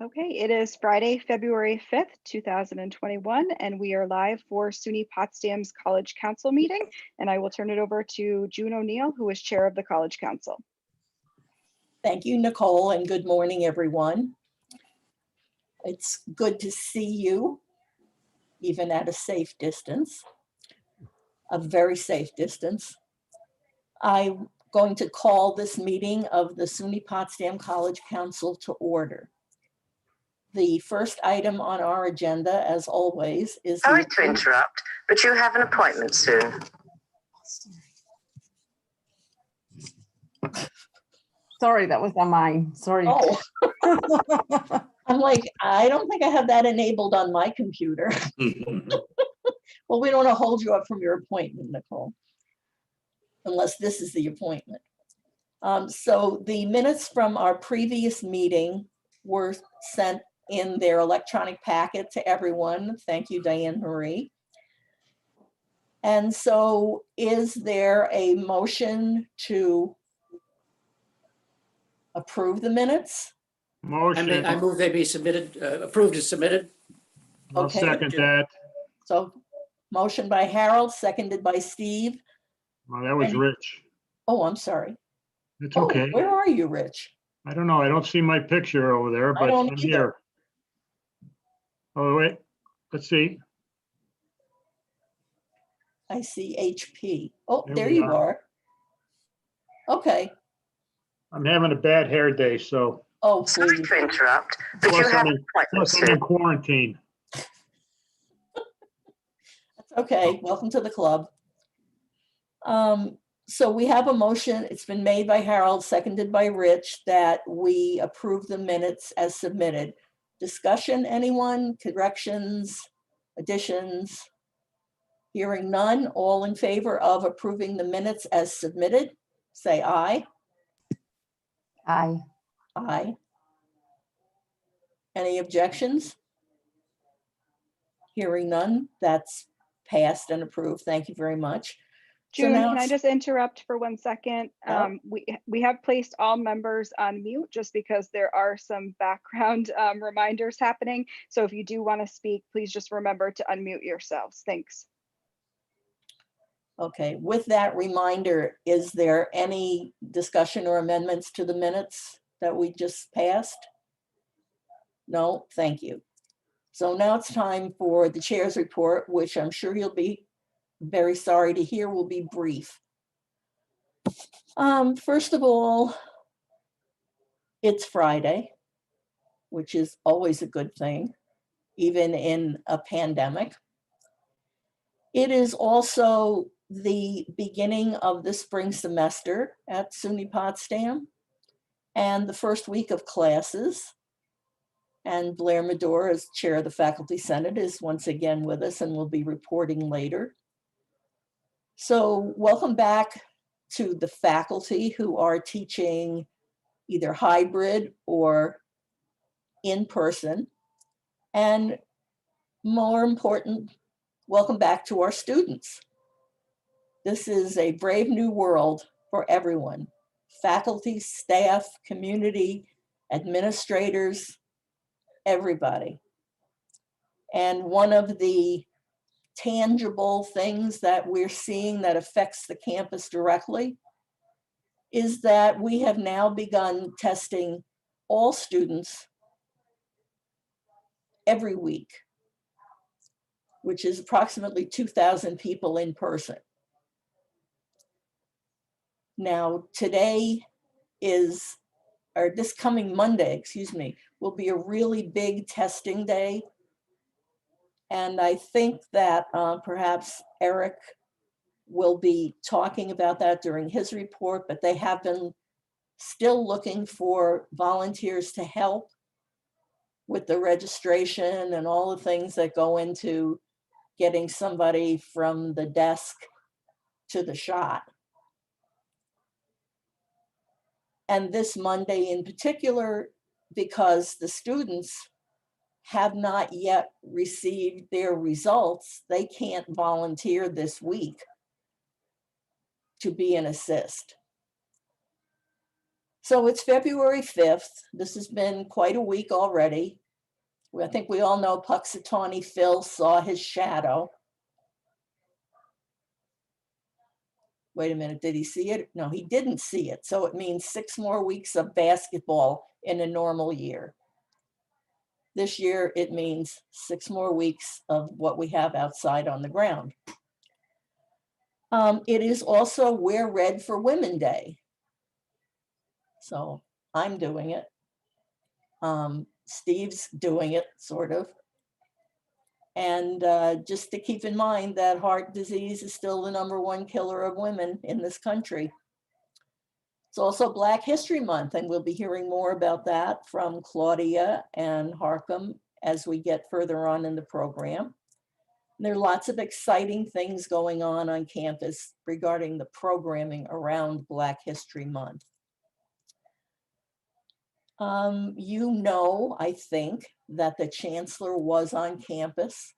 Okay, it is Friday, February 5th, 2021, and we are live for SUNY Potsdam's College Council meeting. And I will turn it over to June O'Neill, who is chair of the College Council. Thank you, Nicole, and good morning, everyone. It's good to see you, even at a safe distance, a very safe distance. I'm going to call this meeting of the SUNY Potsdam College Council to order. The first item on our agenda, as always, is— Sorry to interrupt, but you have an appointment soon. Sorry, that was on mine. Sorry. Oh, I'm like, I don't think I have that enabled on my computer. Well, we don't want to hold you up from your appointment, Nicole, unless this is the appointment. So the minutes from our previous meeting were sent in their electronic packet to everyone. Thank you, Diane Marie. And so is there a motion to approve the minutes? Motion. I move they be submitted, approved as submitted. I'll Okay. second that. So motion by Harold, seconded by Steve. Well, that was Rich. Oh, I'm sorry. It's Oh, okay. where are you, Rich? I don't know. I don't see my picture over there, I but don't I'm either. here. Oh, wait. Let's see. I see HP. Oh, There there we you are. are. Okay. I'm having a bad hair day, so Oh, Sorry please. to interrupt, but plus you have I'm an in, appointment plus I'm soon. in quarantine. That's okay. Welcome to the club. So we have a motion. It's been made by Harold, seconded by Rich, that we approve the minutes as submitted. Discussion, anyone? Corrections, additions? Hearing none. All in favor of approving the minutes as submitted, say aye. Aye. Aye. Any objections? Hearing none. That's passed and approved. Thank you very much. So June, now can I it's— just interrupt for 1 second? Yep. We have placed all members on mute just because there are some background reminders happening. So if you do want to speak, please just remember to unmute yourselves. Thanks. Okay, with that reminder, is there any discussion or amendments to the minutes that we just passed? No, thank you. So now it's time for the chair's report, which I'm sure you'll be very sorry to hear will be brief. First of all, it's Friday, which is always a good thing, even in a pandemic. It is also the beginning of the spring semester at SUNY Potsdam and the first week of classes. And Blair Medore, as chair of the Faculty Senate, is once again with us and will be reporting later. So welcome back to the faculty who are teaching either hybrid or in person. And more important, welcome back to our students. This is a brave new world for everyone: faculty, staff, community, administrators, everybody. And one of the tangible things that we're seeing that affects the campus directly is that we have now begun testing all students every week, which is approximately 2,000 people in person. Now, today is, or this coming Monday, excuse me, will be a really big testing day. And I think that perhaps Eric will be talking about that during his report, but they have been still looking for volunteers to help with the registration and all the things that go into getting somebody from the desk to the shot. And this Monday in particular, because the students have not yet received their results, they can't volunteer this week to be an assist. So it's February 5th. This has been quite a week already. I think we all know Puxatawny Phil saw his shadow. Wait a minute, did he see it? No, he didn't see it. So it means 6 more weeks of basketball in a normal year. This year, it means 6 more weeks of what we have outside on the ground. It is also Wear Red for Women Day. So I'm doing it. Steve's doing it, sort of. And just to keep in mind that heart disease is still the #1 killer of women in this country. It's also Black History Month, and we'll be hearing more about that from Claudia and Harkham as we get further on in the program. There are lots of exciting things going on campus regarding the programming around Black History Month. You know, I think, that the chancellor was on campus.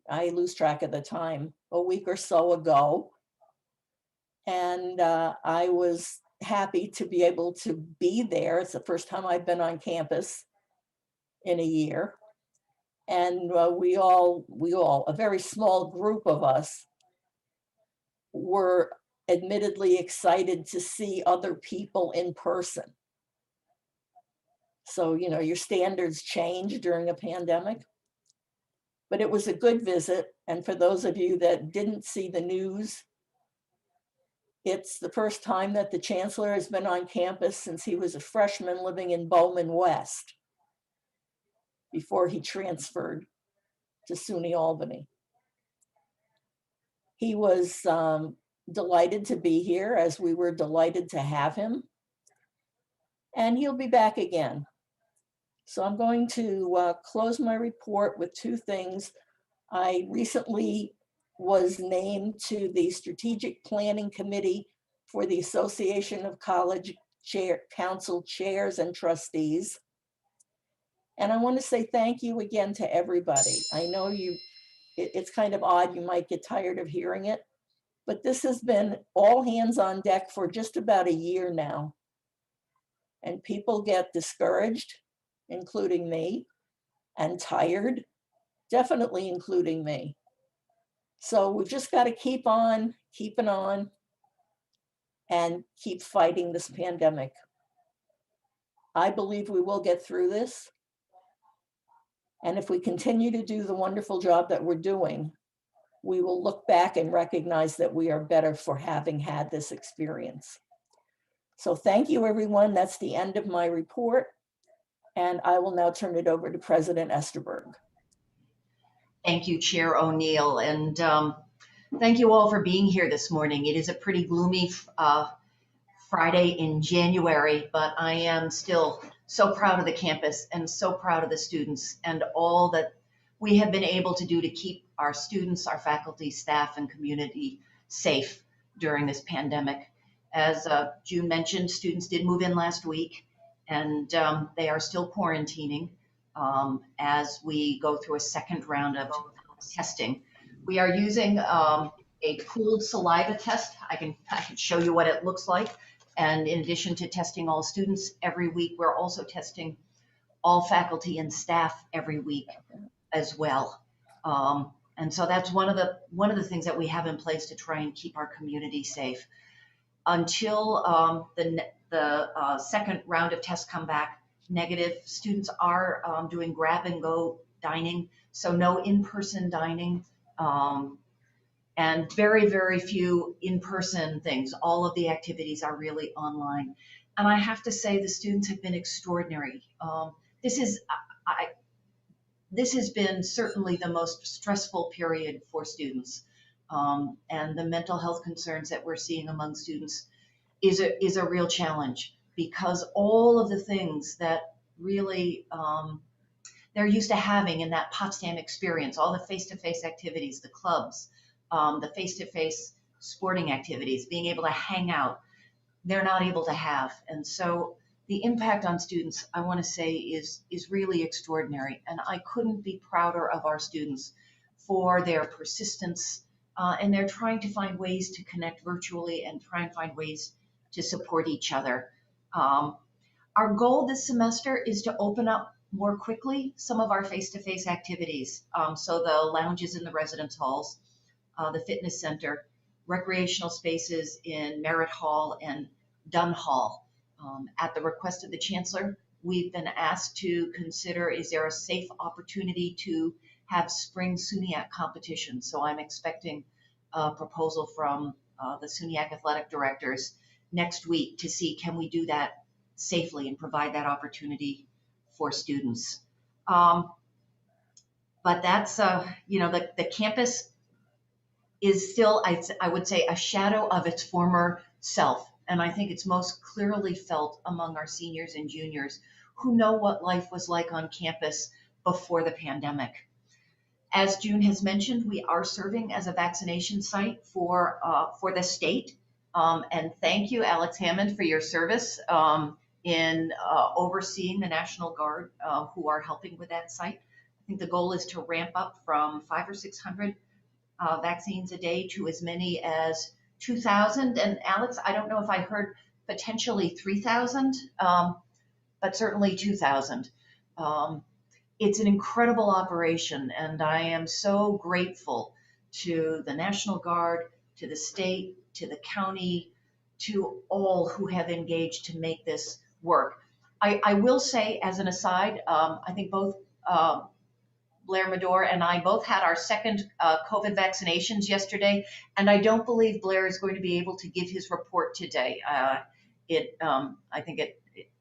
I lose track of the time, a week or so ago. And I was happy to be able to be there. It's the first time I've been on campus in a year. And we all, a very small group of us, were admittedly excited to see other people in person. So, you know, your standards change during a pandemic. But it was a good visit. And for those of you that didn't see the news, it's the first time that the chancellor has been on campus since he was a freshman living in Bowman West before he transferred to SUNY Albany. He was delighted to be here, as we were delighted to have him. And he'll be back again. So I'm going to close my report with 2 things. I recently was named to the Strategic Planning Committee for the Association of College Council Chairs and Trustees. And I want to say thank you again to everybody. I know it's kind of odd, you might get tired of hearing it, but this has been all hands on deck for just about a year now. And people get discouraged, including me, and tired, definitely including me. So we've just got to keep on keeping on and keep fighting this pandemic. I believe we will get through this. And if we continue to do the wonderful job that we're doing, we will look back and recognize that we are better for having had this experience. So thank you, everyone. That's the end of my report. And I will now turn it over to President Esterberg. Thank you, Chair O'Neill, and thank you all for being here this morning. It is a pretty gloomy Friday in January, but I am still so proud of the campus and so proud of the students and all that we have been able to do to keep our students, our faculty, staff, and community safe during this pandemic. As June mentioned, students did move in last week, and they are still quarantining as we go through a second round of testing. We are using a pooled saliva test. I can show you what it looks like. And in addition to testing all students every week, we're also testing all faculty and staff every week as well. And so that's one of the things that we have in place to try and keep our community safe. Until the second round of tests come back negative, students are doing grab and go dining, so no in-person dining, and very, very few in-person things. All of the activities are really online. And I have to say the students have been extraordinary. This has been certainly the most stressful period for students. And the mental health concerns that we're seeing among students is a real challenge, because all of the things that really they're used to having in that Potsdam experience, all the face-to-face activities, the clubs, the face-to-face sporting activities, being able to hang out, they're not able to have. And so the impact on students, I want to say, is really extraordinary. And I couldn't be prouder of our students for their persistence, and they're trying to find ways to connect virtually and try and find ways to support each other. Our goal this semester is to open up more quickly some of our face-to-face activities. So the lounges in the residence halls, the fitness center, recreational spaces in Merritt Hall and Dunn Hall. At the request of the Chancellor, we've been asked to consider, is there a safe opportunity to have spring SUNYAC competition? So I'm expecting a proposal from the SUNYAC athletic directors next week to see, can we do that safely and provide that opportunity for students. But that's, the campus is still, I would say, a shadow of its former self. And I think it's most clearly felt among our seniors and juniors who know what life was like on campus before the pandemic. As June has mentioned, we are serving as a vaccination site for the state. And thank you, Alex Hammond, for your service in overseeing the National Guard who are helping with that site. I think the goal is to ramp up from 500 or 600 vaccines a day to as many as 2,000. And Alex, I don't know if I heard potentially 3,000, but certainly 2,000. It's an incredible operation, and I am so grateful to the National Guard, to the state, to the county, to all who have engaged to make this work. I will say, as an aside, I think both Blair Madore and I both had our second COVID vaccinations yesterday, and I don't believe Blair is going to be able to give his report today. I think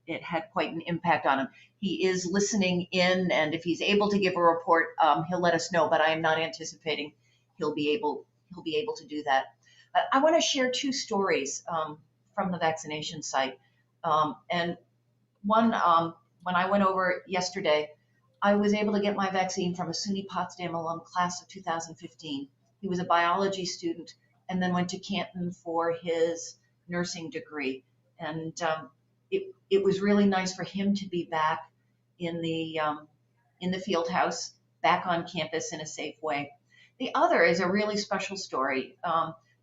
it had quite an impact on him. He is listening in, and if he's able to give a report, he'll let us know, but I am not anticipating he'll be able to do that. But I want to share two stories from the vaccination site. And one, when I went over yesterday, I was able to get my vaccine from a SUNY Potsdam alum, class of 2015. He was a biology student and then went to Canton for his nursing degree. And it was really nice for him to be back in the field house, back on campus in a safe way. The other is a really special story.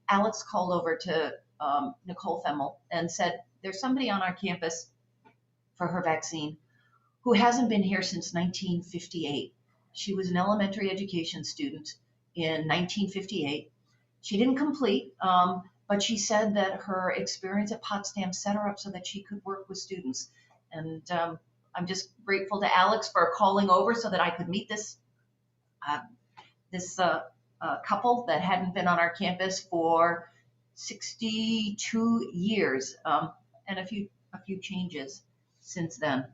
Alex called over to Nicole Femmel and said, there's somebody on our campus for her vaccine who hasn't been here since 1958. She was an elementary education student in 1958. She didn't complete, but she said that her experience at Potsdam set her up so that she could work with students. And I'm just grateful to Alex for calling over so that I could meet this couple that hadn't been on our campus for 62 years, and a few changes since then.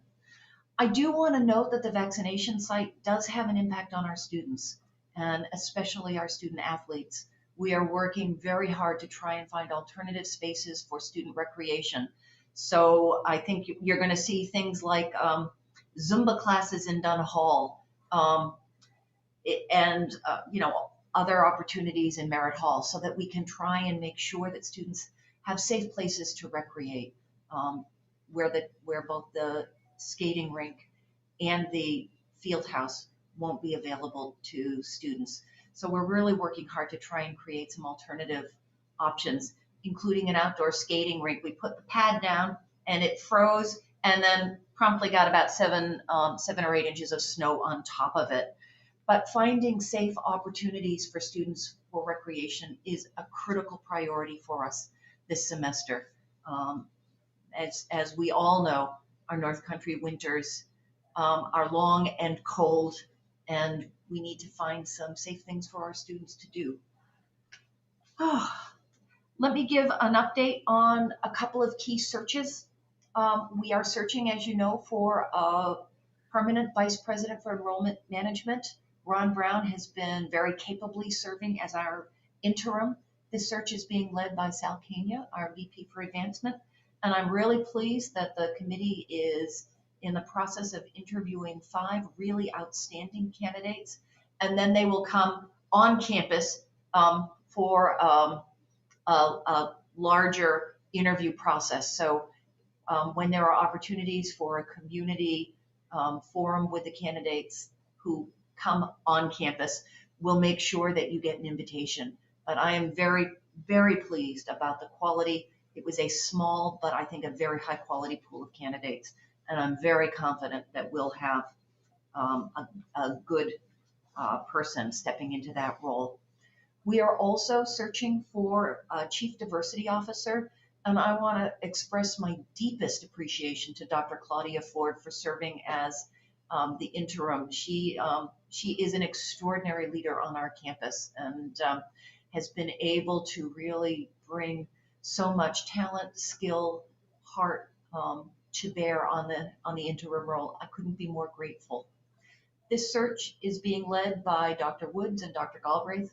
I do want to note that the vaccination site does have an impact on our students, and especially our student athletes. We are working very hard to try and find alternative spaces for student recreation. So I think you're going to see things like Zumba classes in Dunn Hall, and other opportunities in Merritt Hall, so that we can try and make sure that students have safe places to recreate, where both the skating rink and the field house won't be available to students. So we're really working hard to try and create some alternative options, including an outdoor skating rink. We put the pad down and it froze, and then promptly got about 7 or 8 inches of snow on top of it. But finding safe opportunities for students for recreation is a critical priority for us this semester. As we all know, our North Country winters are long and cold, and we need to find some safe things for our students to do. Let me give an update on a couple of key searches. We are searching, as you know, for a permanent vice president for enrollment management. Ron Brown has been very capably serving as our interim. This search is being led by Sal Kenya, our VP for advancement. And I'm really pleased that the committee is in the process of interviewing 5 really outstanding candidates. And then they will come on campus for a larger interview process. So when there are opportunities for a community forum with the candidates who come on campus, we'll make sure that you get an invitation. But I am very, very pleased about the quality It was a small, but I think a very high quality pool of candidates. And I'm very confident that we'll have a good person stepping into that role. We are also searching for a chief diversity officer, and I want to express my deepest appreciation to Dr. Claudia Ford for serving as the interim. She is an extraordinary leader on our campus and has been able to really bring so much talent, skill, heart to bear on the interim role. I couldn't be more grateful. This search is being led by Dr. Woods and Dr. Galbraith.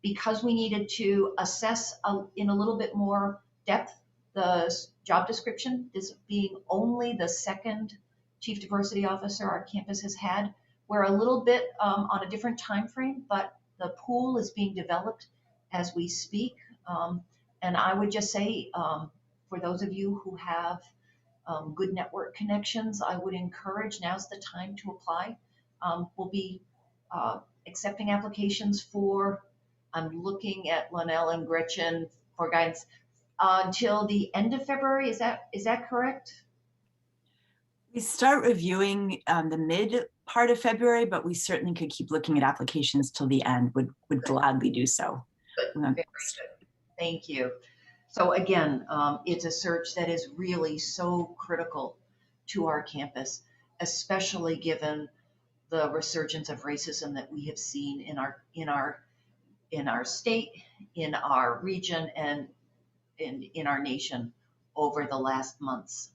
Because we needed to assess in a little bit more depth the job description, this being only the second chief diversity officer our campus has had, we're a little bit on a different time frame, but the pool is being developed as we speak. And I would just say, for those of you who have good network connections, I would encourage now's the time to apply. We'll be accepting applications for, I'm looking at Linnell and Gretchen for guidance, until the end of February. Is that correct? We start reviewing the mid part of February, but we certainly could keep looking at applications till the end, would gladly do so. Good, very good. Thank you. So again, it's a search that is really so critical to our campus, especially given the resurgence of racism that we have seen in our state, in our region, and in our nation over the last months.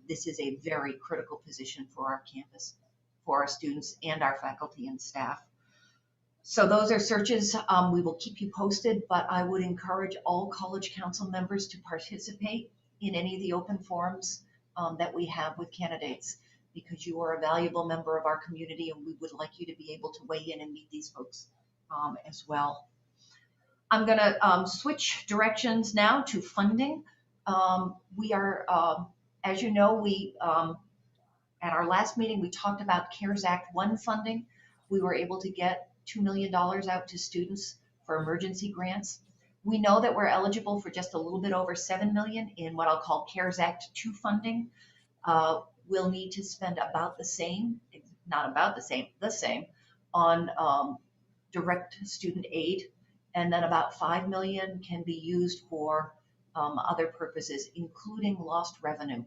This is a very critical position for our campus, for our students and our faculty and staff. So those are searches. We will keep you posted, but I would encourage all college council members to participate in any of the open forums that we have with candidates, because you are a valuable member of our community and we would like you to be able to weigh in and meet these folks as well. I'm going to switch directions now to funding. We are, as you know, at our last meeting, we talked about CARES Act 1 funding. We were able to get $2 million out to students for emergency grants. We know that we're eligible for just a little bit over $7 million in what I'll call CARES Act 2 funding. We'll need to spend about the same, not about the same on direct student aid. And then about $5 million can be used for other purposes, including lost revenue.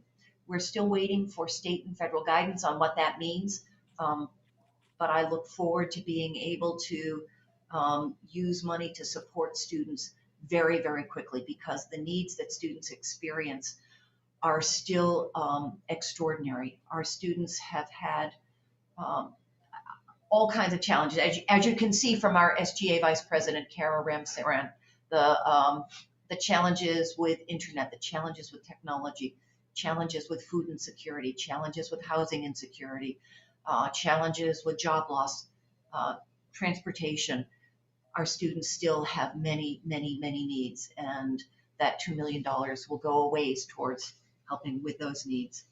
We're still waiting for state and federal guidance on what that means. But I look forward to being able to use money to support students very, very quickly, because the needs that students experience are still extraordinary. Our students have had all kinds of challenges. As you can see from our SGA Vice President, Kara Ramsaran, the challenges with internet, the challenges with technology, challenges with food insecurity, challenges with housing insecurity, challenges with job loss, transportation. Our students still have many, many, many needs, and that $2 million will go a ways towards helping with those needs.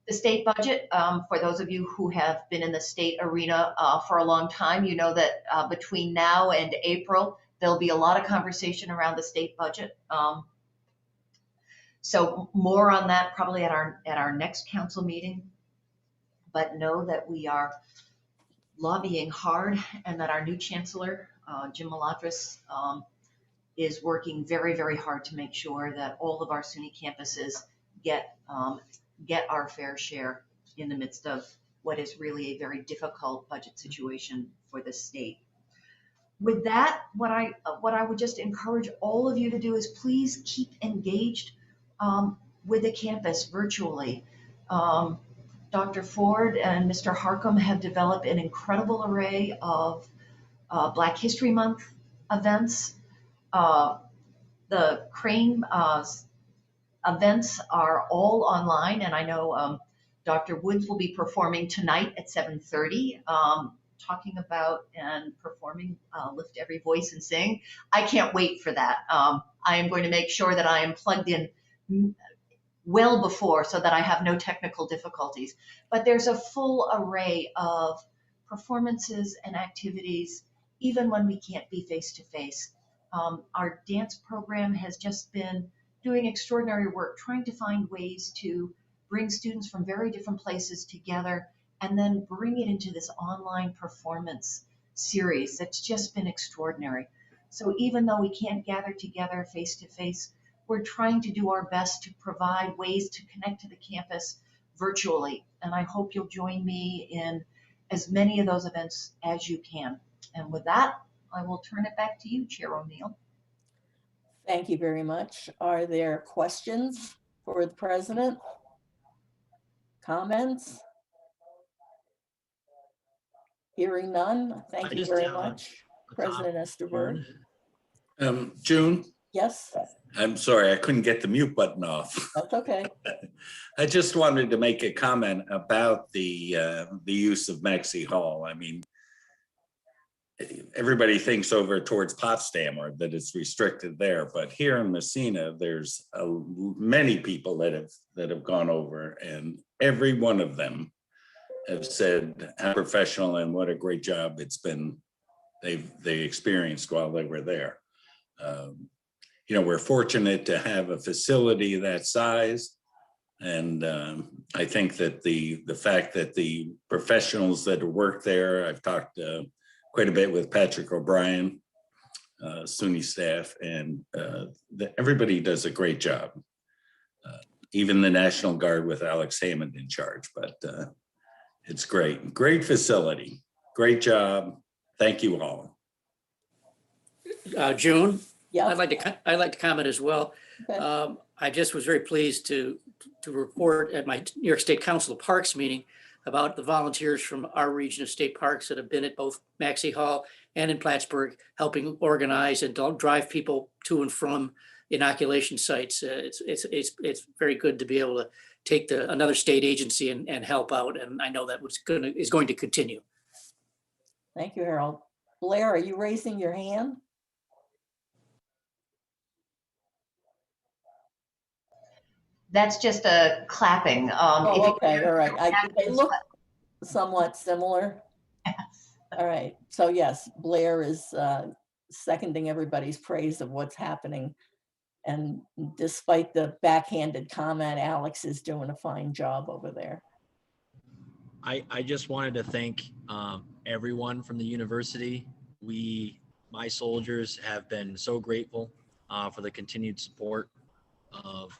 The state budget, for those of you who have been in the state arena for a long time, you know that between now and April, there'll be a lot of conversation around the state budget. So more on that probably at our next council meeting. But know that we are lobbying hard, and that our new chancellor, Jim Malatras, is working very, very hard to make sure that all of our SUNY campuses get our fair share in the midst of what is really a very difficult budget situation for the state. With that, what I would just encourage all of you to do is please keep engaged with the campus virtually. Dr. Ford and Mr. Harcum have developed an incredible array of Black History Month events. The Crane events are all online, and I know Dr. Woods will be performing tonight at 7:30, talking about and performing Lift Every Voice and Sing. I can't wait for that. I am going to make sure that I am plugged in well before, so that I have no technical difficulties. But there's a full array of performances and activities, even when we can't be face to face. Our dance program has just been doing extraordinary work, trying to find ways to bring students from very different places together and then bring it into this online performance series that's just been extraordinary. So even though we can't gather together face to face, we're trying to do our best to provide ways to connect to the campus virtually. And I hope you'll join me in as many of those events as you can. And with that, I will turn it back to you, Chair O'Neill. Thank you very much. Are there questions for the president? Comments? Hearing none. Thank I you just very have much, a President comment. Esterberg. June, Yes, I'm sorry, I couldn't get the mute button off. that's okay. I just wanted to make a comment about the use of Maxey Hall. I mean, everybody thinks over towards Potsdam or that it's restricted there, but here in Messina, there's many people that have gone over, and every one of them have said how professional and what a great job it's been. They experienced while they were there. You know, we're fortunate to have a facility that size. And I think that the fact that the professionals that work there, I've talked quite a bit with Patrick O'Brien, SUNY staff, and everybody does a great job. Even the National Guard with Alex Hammond in charge, but it's great. Great facility, great job. Thank you all. June, Yeah, I'd like to comment as well. okay. I just was very pleased to report at my New York State Council of Parks meeting about the volunteers from our region of state parks that have been at both Maxey Hall and in Plattsburgh, helping organize and drive people to and from inoculation sites. It's very good to be able to take another state agency and help out. And I know that is going to continue. Thank you, Harold. Blair, are you raising your hand? That's just a clapping. Oh, okay, all right. They look somewhat similar. All right, so yes, Blair is seconding everybody's praise of what's happening. And despite the backhanded comment, Alex is doing a fine job over there. I just wanted to thank everyone from the university. My soldiers have been so grateful for the continued support of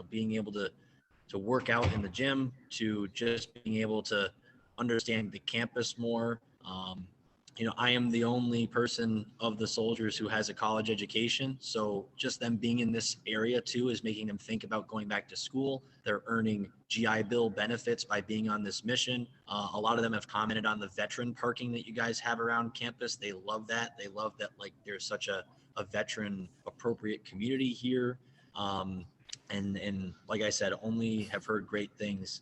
being able to work out in the gym, to just being able to understand the campus more. I am the only person of the soldiers who has a college education. So just them being in this area too is making them think about going back to school. They're earning GI Bill benefits by being on this mission. A lot of them have commented on the veteran parking that you guys have around campus. They love that. They love that there's such a veteran appropriate community here. And like I said, only have heard great things.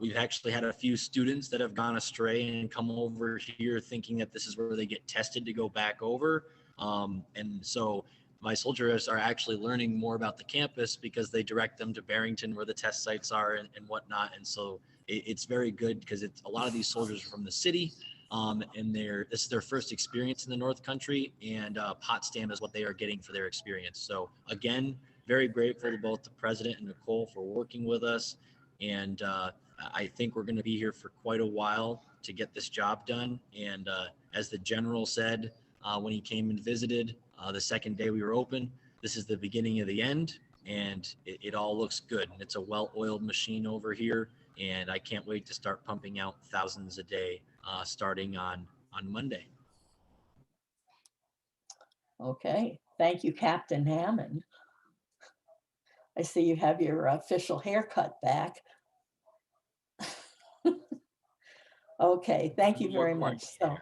We've actually had a few students that have gone astray and come over here thinking that this is where they get tested to go back over. And so my soldiers are actually learning more about the campus because they direct them to Barrington where the test sites are and whatnot. And so it's very good because a lot of these soldiers are from the city. And this is their first experience in the North Country, and Potsdam is what they are getting for their experience. So again, very grateful to both the president and Nicole for working with us. And I think we're going to be here for quite a while to get this job done. And as the general said when he came and visited the second day we were open, this is the beginning of the end, and it all looks good. And it's a well-oiled machine over here, and I can't wait to start pumping out thousands a day starting on Monday. Okay, thank you, Captain Hammond. I see you have your official haircut back. Okay, thank you very much. So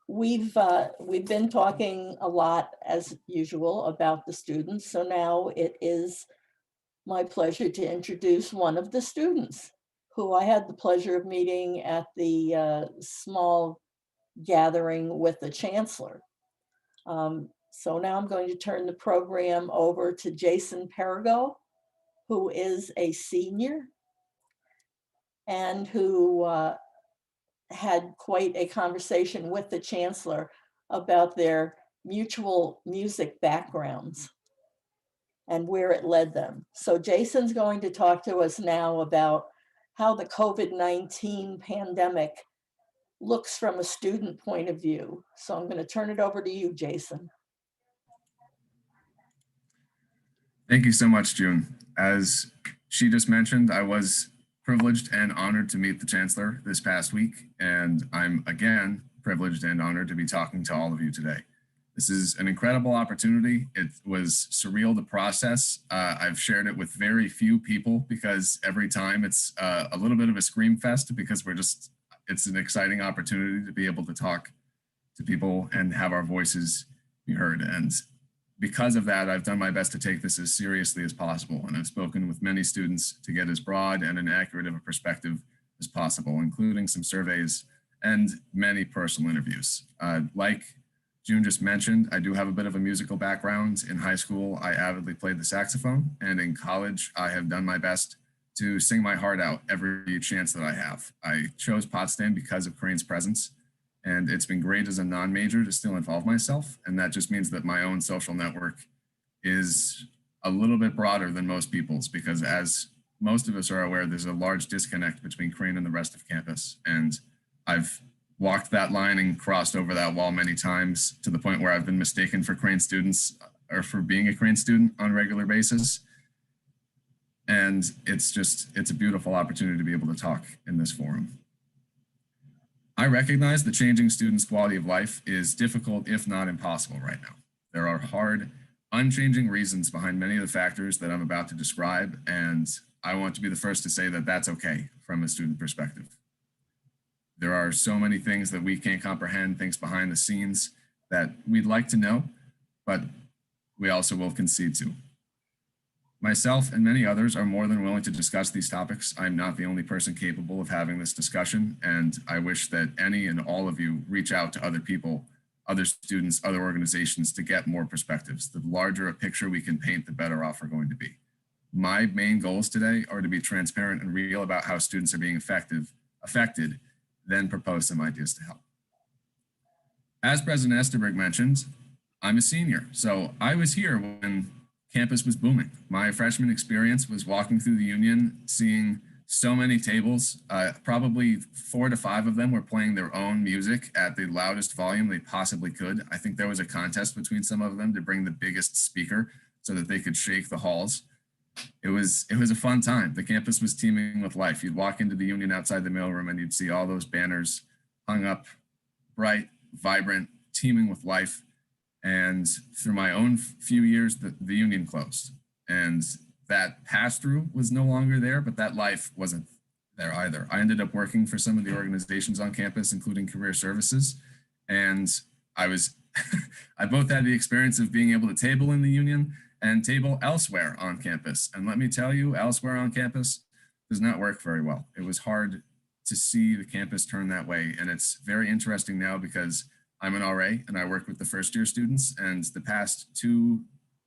we've been talking a lot as usual about the students. So now it is my pleasure to introduce one of the students who I had the pleasure of meeting at the small gathering with the chancellor. So now I'm going to turn the program over to Jason Perigo, who is a senior and who had quite a conversation with the chancellor about their mutual music backgrounds and where it led them. So Jason's going to talk to us now about how the COVID-19 pandemic looks from a student point of view. So I'm going to turn it over to you, Jason. Thank you so much, June. As she just mentioned, I was privileged and honored to meet the Chancellor this past week, and I'm again privileged and honored to be talking to all of you today. This is an incredible opportunity. It was surreal to process. I've shared it with very few people because every time it's a little bit of a scream fest because it's an exciting opportunity to be able to talk to people and have our voices be heard. And because of that, I've done my best to take this as seriously as possible. And I've spoken with many students to get as broad and an accurate of a perspective as possible, including some surveys and many personal interviews. Like June just mentioned, I do have a bit of a musical background. In high school, I avidly played the saxophone, and in college, I have done my best to sing my heart out every chance that I have. I chose Potsdam because of Crane's presence, and it's been great as a non-major to still involve myself, and that just means that my own social network is a little bit broader than most people's, because as most of us are aware, there's a large disconnect between Crane and the rest of campus, and I've walked that line and crossed over that wall many times to the point where I've been mistaken for Crane students or for being a Crane student on a regular basis. And it's a beautiful opportunity to be able to talk in this forum. I recognize that changing students' quality of life is difficult, if not impossible right now. There are hard, unchanging reasons behind many of the factors that I'm about to describe, and I want to be the first to say that that's okay from a student perspective. There are so many things that we can't comprehend, things behind the scenes that we'd like to know, but we also will concede to. Myself and many others are more than willing to discuss these topics. I'm not the only person capable of having this discussion, and I wish that any and all of you reach out to other people, other students, other organizations to get more perspectives. The larger a picture we can paint, the better off we're going to be. My main goals today are to be transparent and real about how students are being affected, then propose some ideas to help. As President Esterberg mentioned, I'm a senior, so I was here when campus was booming. My freshman experience was walking through the Union, seeing so many tables, probably 4 to 5 of them were playing their own music at the loudest volume they possibly could. I think there was a contest between some of them to bring the biggest speaker so that they could shake the halls. It was a fun time. The campus was teeming with life. You'd walk into the Union outside the mailroom and you'd see all those banners hung up, bright, vibrant, teeming with life. And through my own few years, the Union closed. And that pass-through was no longer there, but that life wasn't there either. I ended up working for some of the organizations on campus, including Career Services. And I both had the experience of being able to table in the Union and table elsewhere on campus. And let me tell you, elsewhere on campus does not work very well. It was hard to see the campus turn that way. And it's very interesting now because I'm an RA and I work with the first year students, and the past 2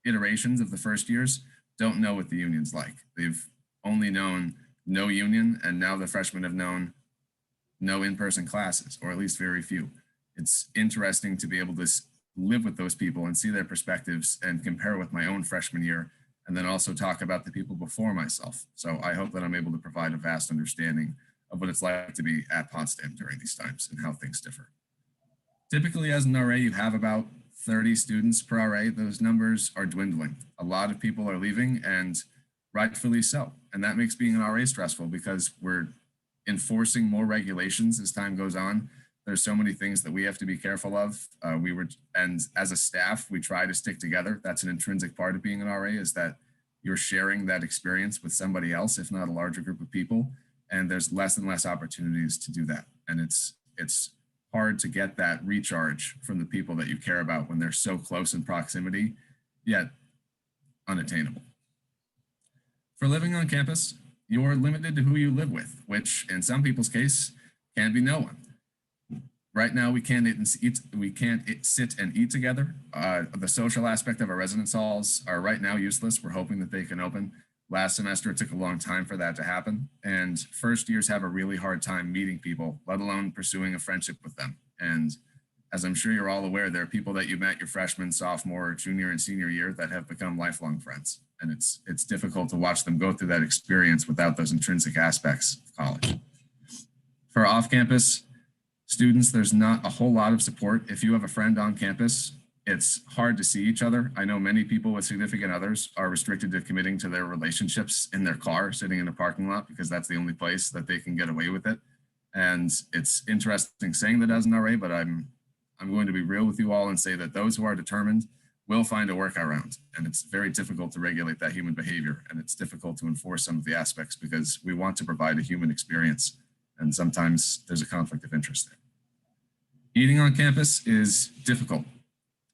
iterations of the first years don't know what the union's like. They've only known no union, and now the freshmen have known no in-person classes, or at least very few. It's interesting to be able to live with those people and see their perspectives and compare with my own freshman year, and then also talk about the people before myself. So I hope that I'm able to provide a vast understanding of what it's like to be at Potsdam during these times and how things differ. Typically, as an RA, you have about 30 students per RA. Those numbers are dwindling. A lot of people are leaving, and rightfully so. And that makes being an RA stressful because we're enforcing more regulations as time goes on. There's so many things that we have to be careful of. And as a staff, we try to stick together. That's an intrinsic part of being an RA, is that you're sharing that experience with somebody else, if not a larger group of people. And there's less and less opportunities to do that. And it's hard to get that recharge from the people that you care about when they're so close in proximity, yet unattainable. For living on campus, you're limited to who you live with, which in some people's case can be no one. Right now, we can't sit and eat together. The social aspect of our residence halls are right now useless. We're hoping that they can open. Last semester, it took a long time for that to happen. And first years have a really hard time meeting people, let alone pursuing a friendship with them. And as I'm sure you're all aware, there are people that you met your freshman, sophomore, junior, and senior year that have become lifelong friends. And it's difficult to watch them go through that experience without those intrinsic aspects of college. For off-campus students, there's not a whole lot of support. If you have a friend on campus, it's hard to see each other. I know many people with significant others are restricted to committing to their relationships in their car, sitting in a parking lot, because that's the only place that they can get away with it. And it's interesting saying that as an RA, but I'm going to be real with you all and say that those who are determined will find a workaround. And it's very difficult to regulate that human behavior. And it's difficult to enforce some of the aspects because we want to provide a human experience. And sometimes there's a conflict of interest there. Eating on campus is difficult.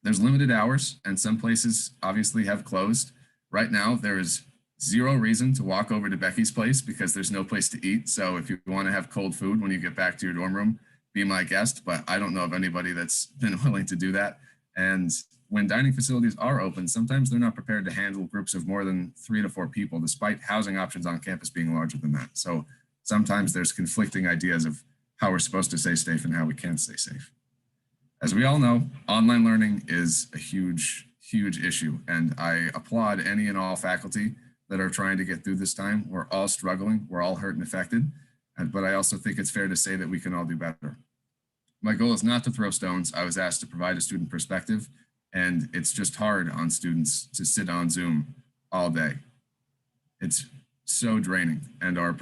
There's limited hours and some places obviously have closed. Right now, there is zero reason to walk over to Becky's place because there's no place to eat. So if you want to have cold food when you get back to your dorm room, be my guest, but I don't know of anybody that's been willing to do that. And when dining facilities are open, sometimes they're not prepared to handle groups of more than 3 to 4 people, despite housing options on campus being larger than that. So sometimes there's conflicting ideas of how we're supposed to stay safe and how we can't stay safe. As we all know, online learning is a huge, huge issue. And I applaud any and all faculty that are trying to get through this time. We're all struggling, we're all hurt and affected. But I also think it's fair to say that we can all do better. My goal is not to throw stones. I was asked to provide a student perspective, and it's just hard on students to sit on Zoom all day. It's so draining, and our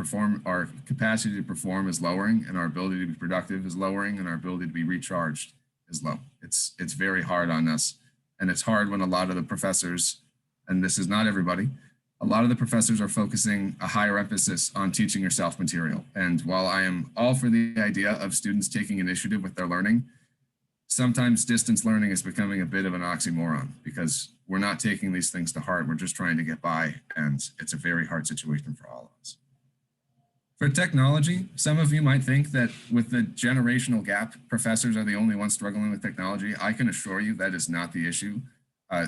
capacity to perform is lowering, and our ability to be productive is lowering, and our ability to be recharged is low. It's very hard on us, and it's hard when a lot of the professors, and this is not everybody, a lot of the professors are focusing a higher emphasis on teaching yourself material. And while I am all for the idea of students taking initiative with their learning, sometimes distance learning is becoming a bit of an oxymoron because we're not taking these things to heart. We're just trying to get by, and it's a very hard situation for all of us. For technology, some of you might think that with the generational gap, professors are the only ones struggling with technology. I can assure you that is not the issue.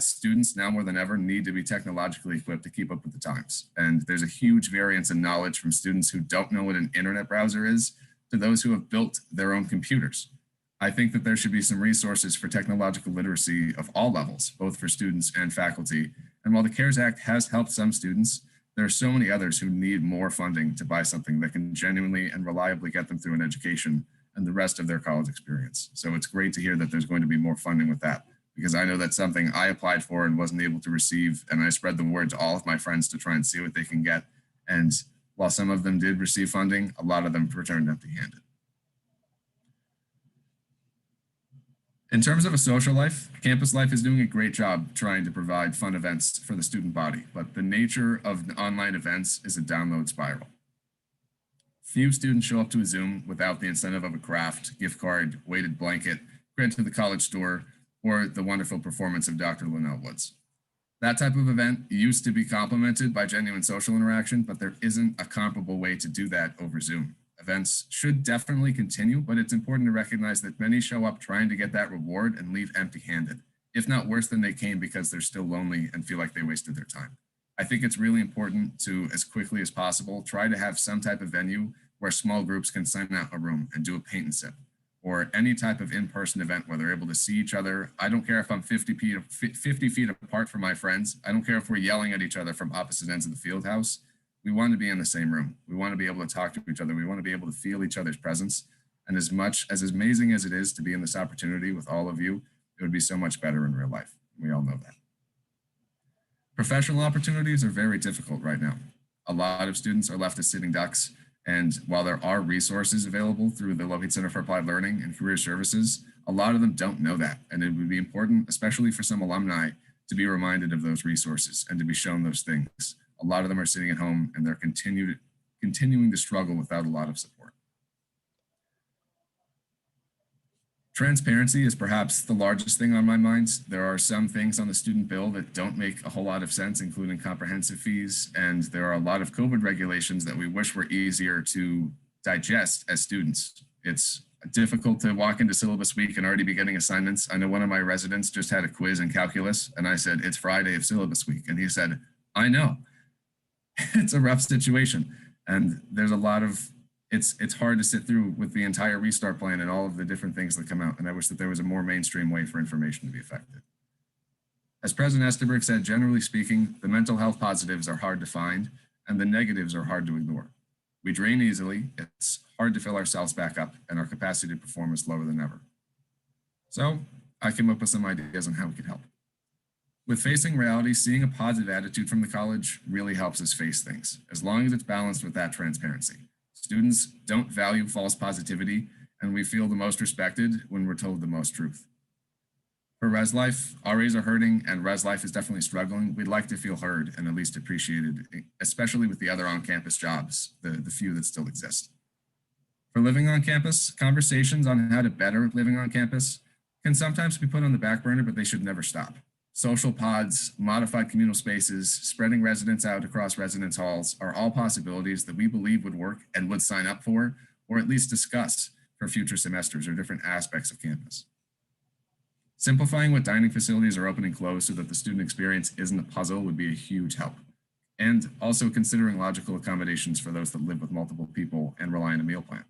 Students now more than ever need to be technologically equipped to keep up with the times. And there's a huge variance in knowledge from students who don't know what an internet browser is to those who have built their own computers. I think that there should be some resources for technological literacy of all levels, both for students and faculty. And while the CARES Act has helped some students, there are so many others who need more funding to buy something that can genuinely and reliably get them through an education and the rest of their college experience. So it's great to hear that there's going to be more funding with that, because I know that's something I applied for and wasn't able to receive. And I spread the word to all of my friends to try and see what they can get. And while some of them did receive funding, a lot of them returned empty-handed. In terms of a social life, campus life is doing a great job trying to provide fun events for the student body, but the nature of online events is a download spiral. Few students show up to a Zoom without the incentive of a craft, gift card, weighted blanket, credit to the college store, or the wonderful performance of Dr. Linnell Woods. That type of event used to be complemented by genuine social interaction, but there isn't a comparable way to do that over Zoom. Events should definitely continue, but it's important to recognize that many show up trying to get that reward and leave empty-handed, if not worse than they came because they're still lonely and feel like they wasted their time. I think it's really important to, as quickly as possible, try to have some type of venue where small groups can sign out a room and do a paint and sip, or any type of in-person event where they're able to see each other. I don't care if I'm 50 feet apart from my friends. I don't care if we're yelling at each other from opposite ends of the field house. We want to be in the same room. We want to be able to talk to each other. We want to be able to feel each other's presence. And as amazing as it is to be in this opportunity with all of you, it would be so much better in real life. We all know that. Professional opportunities are very difficult right now. A lot of students are left as sitting ducks. And while there are resources available through the Lougheed Center for Applied Learning and Career Services, a lot of them don't know that. And it would be important, especially for some alumni, to be reminded of those resources and to be shown those things. A lot of them are sitting at home and they're continuing to struggle without a lot of support. Transparency is perhaps the largest thing on my mind. There are some things on the student bill that don't make a whole lot of sense, including comprehensive fees. And there are a lot of COVID regulations that we wish were easier to digest as students. It's difficult to walk into syllabus week and already be getting assignments. I know one of my residents just had a quiz in calculus and I said, it's Friday of syllabus week. And he said, I know. It's a rough situation. And there's a lot of it's hard to sit through with the entire restart plan and all of the different things that come out. And I wish that there was a more mainstream way for information to be effective. As President Estabrook said, generally speaking, the mental health positives are hard to find and the negatives are hard to ignore. We drain easily, it's hard to fill ourselves back up, and our capacity to perform is lower than ever. So I came up with some ideas on how we could help. With facing reality, seeing a positive attitude from the college really helps us face things, as long as it's balanced with that transparency. Students don't value false positivity, and we feel the most respected when we're told the most truth. For Res Life, RAs are hurting and Res Life is definitely struggling. We'd like to feel heard and at least appreciated, especially with the other on-campus jobs, the few that still exist. For living on campus, conversations on how to better living on campus can sometimes be put on the back burner, but they should never stop. Social pods, modified communal spaces, spreading residents out across residence halls are all possibilities that we believe would work and would sign up for, or at least discuss for future semesters or different aspects of campus. Simplifying what dining facilities are open and closed so that the student experience isn't a puzzle would be a huge help. And also considering logical accommodations for those that live with multiple people and rely on a meal plan.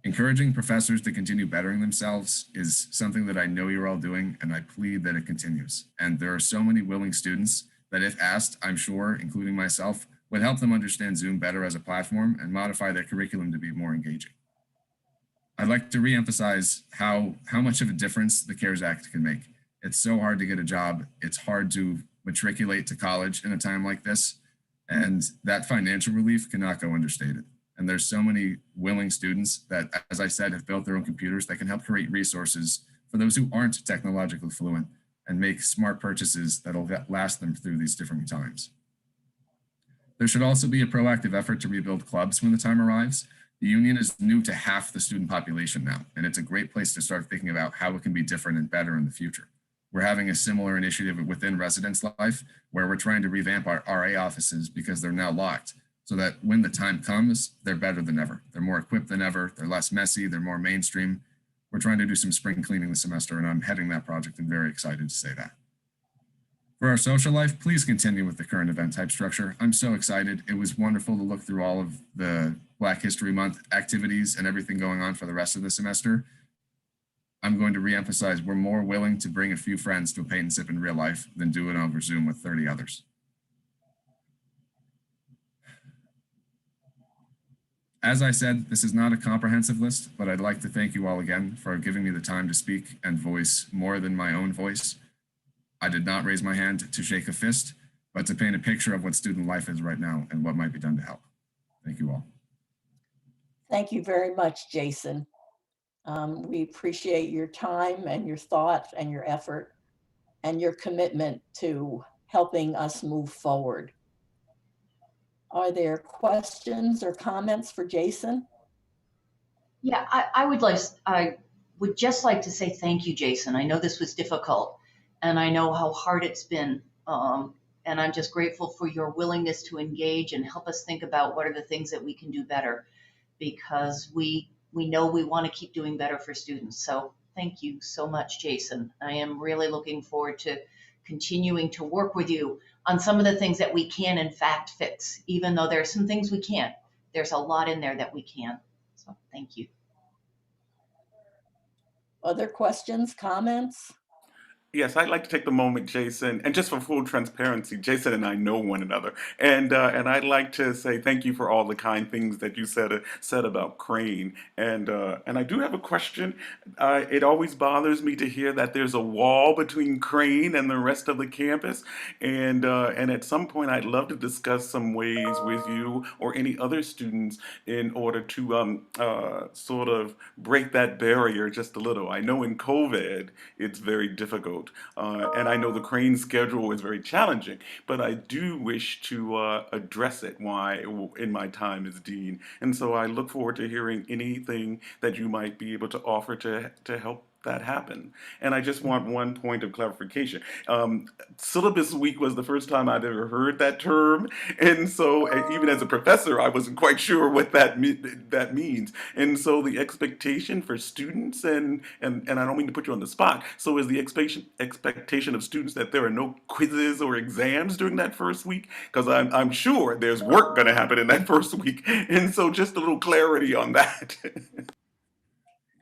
Encouraging professors to continue bettering themselves is something that I know you're all doing, and I plead that it continues. And there are so many willing students that if asked, I'm sure, including myself, would help them understand Zoom better as a platform and modify their curriculum to be more engaging. I'd like to reemphasize how much of a difference the CARES Act can make. It's so hard to get a job. It's hard to matriculate to college in a time like this. And that financial relief cannot go understated. And there's so many willing students that, as I said, have built their own computers that can help create resources for those who aren't technologically fluent and make smart purchases that'll last them through these different times. There should also be a proactive effort to rebuild clubs when the time arrives. The union is new to half the student population now, and it's a great place to start thinking about how it can be different and better in the future. We're having a similar initiative within Residence Life where we're trying to revamp our RA offices because they're now locked so that when the time comes, they're better than ever. They're more equipped than ever. They're less messy. They're more mainstream. We're trying to do some spring cleaning this semester, and I'm heading that project and very excited to say that. For our social life, please continue with the current event type structure. I'm so excited. It was wonderful to look through all of the Black History Month activities and everything going on for the rest of the semester. I'm going to reemphasize we're more willing to bring a few friends to a paint and sip in real life than do it over Zoom with 30 others. As I said, this is not a comprehensive list, but I'd like to thank you all again for giving me the time to speak and voice more than my own voice. I did not raise my hand to shake a fist, but to paint a picture of what student life is right now and what might be done to help. Thank you all. Thank you very much, Jason. We appreciate your time and your thought and your effort and your commitment to helping us move forward. Are there questions or comments for Jason? Yeah, I would just like to say thank you, Jason. I know this was difficult and I know how hard it's been. And I'm just grateful for your willingness to engage and help us think about what are the things that we can do better, because we know we want to keep doing better for students. So thank you so much, Jason. I am really looking forward to continuing to work with you on some of the things that we can in fact fix, even though there are some things we can't. There's a lot in there that we can. So thank you. Other questions, comments? Yes, I'd like to take the moment, Jason, and just for full transparency, Jason and I know one another, and I'd like to say thank you for all the kind things that you said about Crane, and I do have a question. It always bothers me to hear that there's a wall between Crane and the rest of the campus, and at some point I'd love to discuss some ways with you or any other students in order to sort of break that barrier just a little. I know in COVID it's very difficult. And I know the Crane schedule is very challenging, but I do wish to address it in my time as dean. And so I look forward to hearing anything that you might be able to offer to help that happen. And I just want one point of clarification. Syllabus week was the first time I'd ever heard that term. And so even as a professor, I wasn't quite sure what that means. And so the expectation for students, and I don't mean to put you on the spot, so is the expectation of students that there are no quizzes or exams during that first week? Because I'm sure there's work going to happen in that first week. And so just a little clarity on that.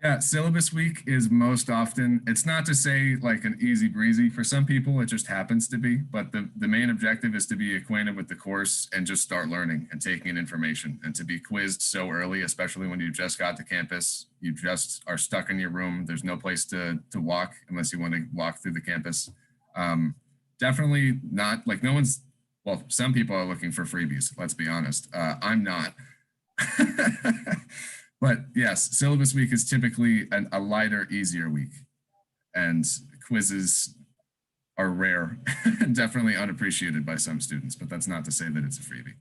Yeah, syllabus week is most often, it's not to say like an easy breezy. For some people, it just happens to be, but the main objective is to be acquainted with the course and just start learning and taking in information, and to be quizzed so early, especially when you just got to campus, you just are stuck in your room. There's no place to walk unless you want to walk through the campus. Definitely not like no one's, well, some people are looking for freebies, let's be honest. I'm not. But yes, syllabus week is typically a lighter, easier week, and quizzes are rare and definitely unappreciated by some students, but that's not to say that it's a freebie.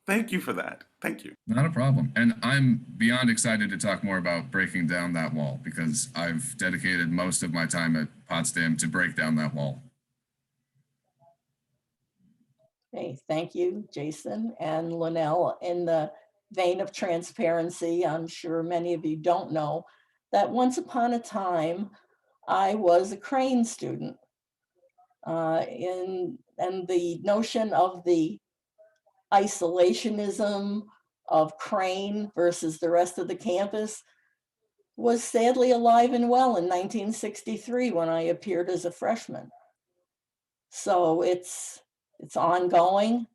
Thank you for that. Thank you. Not a problem. And I'm beyond excited to talk more about breaking down that wall, because I've dedicated most of my time at Potsdam to break down that wall. Okay, thank you, Jason and Linnell. In the vein of transparency, I'm sure many of you don't know that once upon a time, I was a Crane student. And the notion of the isolationism of Crane versus the rest of the campus was sadly alive and well in 1963 when I appeared as a freshman. So it's ongoing,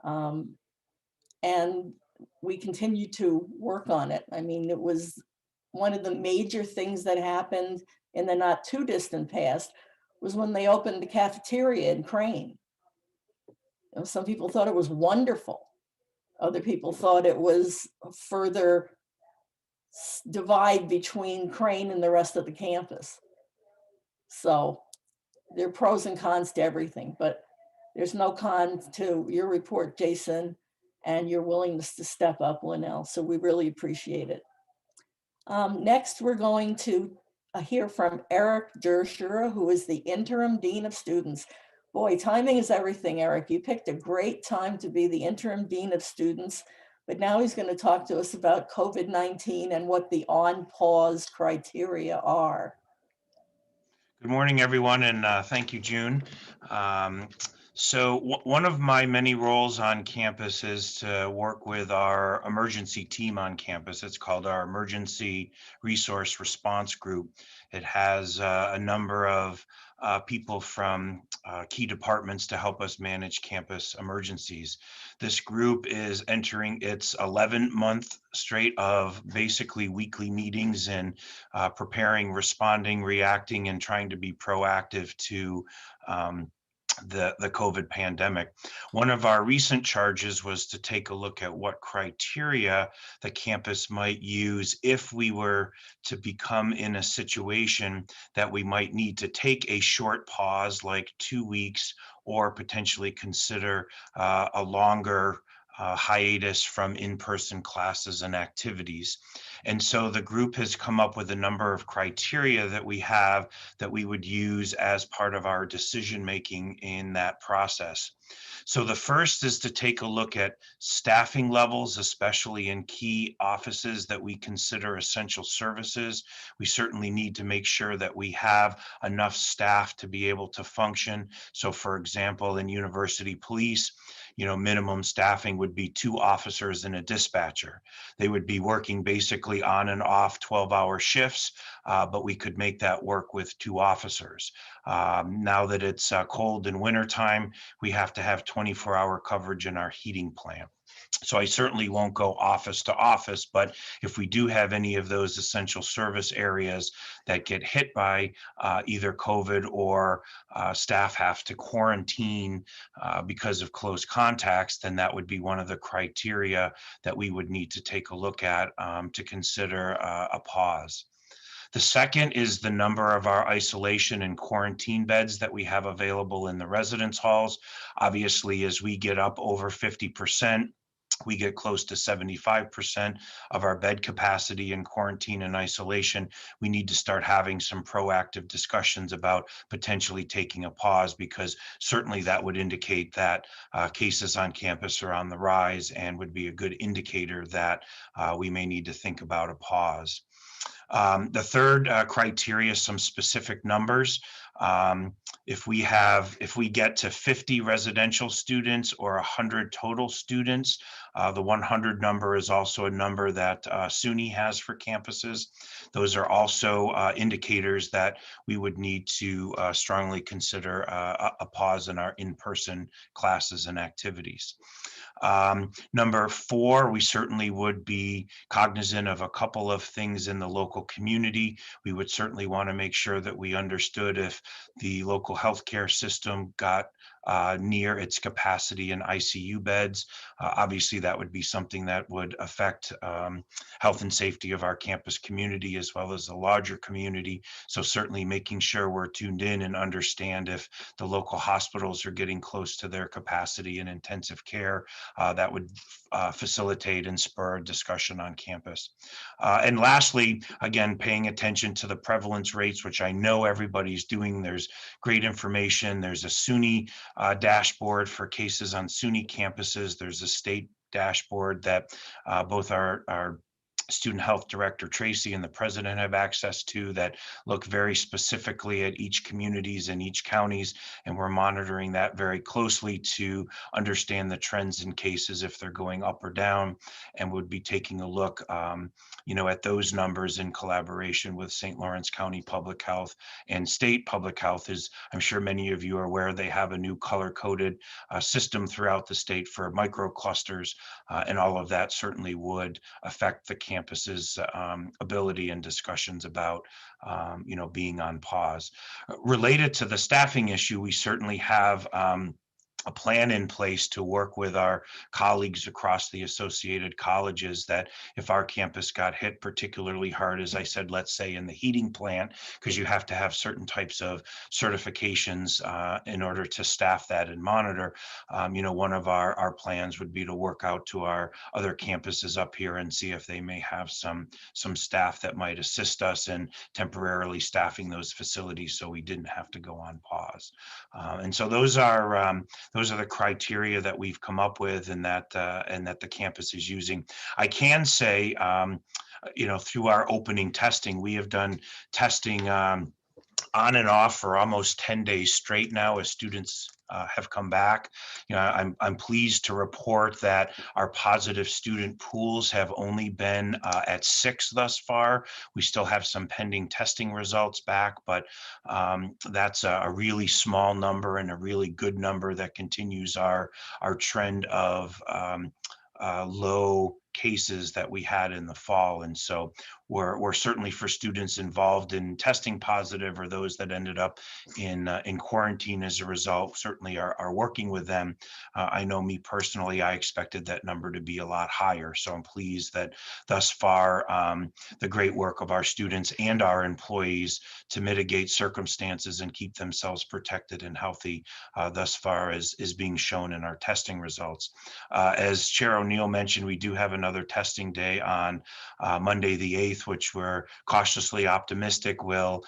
and we continue to work on it. I mean, it was one of the major things that happened in the not too distant past was when they opened the cafeteria in Crane. You know, some people thought it was wonderful. Other people thought it was a further divide between Crane and the rest of the campus. So there are pros and cons to everything, but there's no con to your report, Jason, and your willingness to step up, Linnell. So we really appreciate it. Next, we're going to hear from Eric Dershura, who is the Interim Dean of Students. Boy, timing is everything, Eric. You picked a great time to be the Interim Dean of Students, but now he's going to talk to us about COVID-19 and what the on-pause criteria are. Good morning, everyone, and thank you, June. So one of my many roles on campus is to work with our emergency team on campus. It's called our Emergency Resource Response Group. It has a number of people from key departments to help us manage campus emergencies. This group is entering its 11th month straight of basically weekly meetings and preparing, responding, reacting, and trying to be proactive to the COVID pandemic. One of our recent charges was to take a look at what criteria the campus might use if we were to become in a situation that we might need to take a short pause, like 2 weeks, or potentially consider a longer hiatus from in-person classes and activities. And so the group has come up with a number of criteria that we have that we would use as part of our decision-making in that process. So the first is to take a look at staffing levels, especially in key offices that we consider essential services. We certainly need to make sure that we have enough staff to be able to function. So for example, in university police, minimum staffing would be 2 officers and a dispatcher. They would be working basically on and off 12-hour shifts, but we could make that work with 2 officers. Now that it's cold in wintertime, we have to have 24-hour coverage in our heating plant. So I certainly won't go office to office, but if we do have any of those essential service areas that get hit by either COVID or staff have to quarantine because of close contacts, then that would be one of the criteria that we would need to take a look at to consider a pause. The second is the number of our isolation and quarantine beds that we have available in the residence halls. Obviously, as we get up over 50%, we get close to 75% of our bed capacity in quarantine and isolation, we need to start having some proactive discussions about potentially taking a pause, because certainly that would indicate that cases on campus are on the rise and would be a good indicator that we may need to think about a pause. The third criteria, some specific numbers. If we get to 50 residential students or 100 total students, the 100 number is also a number that SUNY has for campuses. Those are also indicators that we would need to strongly consider a pause in our in-person classes and activities. Number 4, we certainly would be cognizant of a couple of things in the local community. We would certainly want to make sure that we understood if the local healthcare system got near its capacity in ICU beds. Obviously, that would be something that would affect health and safety of our campus community as well as the larger community. So certainly making sure we're tuned in and understand if the local hospitals are getting close to their capacity in intensive care, that would facilitate and spur a discussion on campus. And lastly, again, paying attention to the prevalence rates, which I know everybody's doing. There's great information. There's a SUNY dashboard for cases on SUNY campuses. There's a state dashboard that both our student health director Tracy and the president have access to, that look very specifically at each communities and each counties, and we're monitoring that very closely to understand the trends in cases, if they're going up or down, and would be taking a look at those numbers in collaboration with St. Lawrence County Public Health and State Public Health. As I'm sure many of you are aware, they have a new color-coded system throughout the state for microclusters, and all of that certainly would affect the campus's ability and discussions about being on pause. Related to the staffing issue, we certainly have a plan in place to work with our colleagues across the associated colleges, that if our campus got hit particularly hard, as I said, let's say in the heating plant, because you have to have certain types of certifications in order to staff that and monitor, one of our plans would be to work out to our other campuses up here and see if they may have some staff that might assist us in temporarily staffing those facilities so we didn't have to go on pause. And so those are the criteria that we've come up with, and that the campus is using. I can say, through our opening testing, we have done testing on and off for almost 10 days straight now as students have come back. I'm pleased to report that our positive student pools have only been at 6 thus far. We still have some pending testing results back, but that's a really small number and a really good number that continues our trend of low cases that we had in the fall. And so we're certainly, for students involved in testing positive or those that ended up in quarantine as a result, certainly are working with them. I know me personally, I expected that number to be a lot higher. So I'm pleased that thus far, the great work of our students and our employees to mitigate circumstances and keep themselves protected and healthy thus far is being shown in our testing results. As Chair O'Neill mentioned, we do have another testing day on Monday the 8th, which we're cautiously optimistic will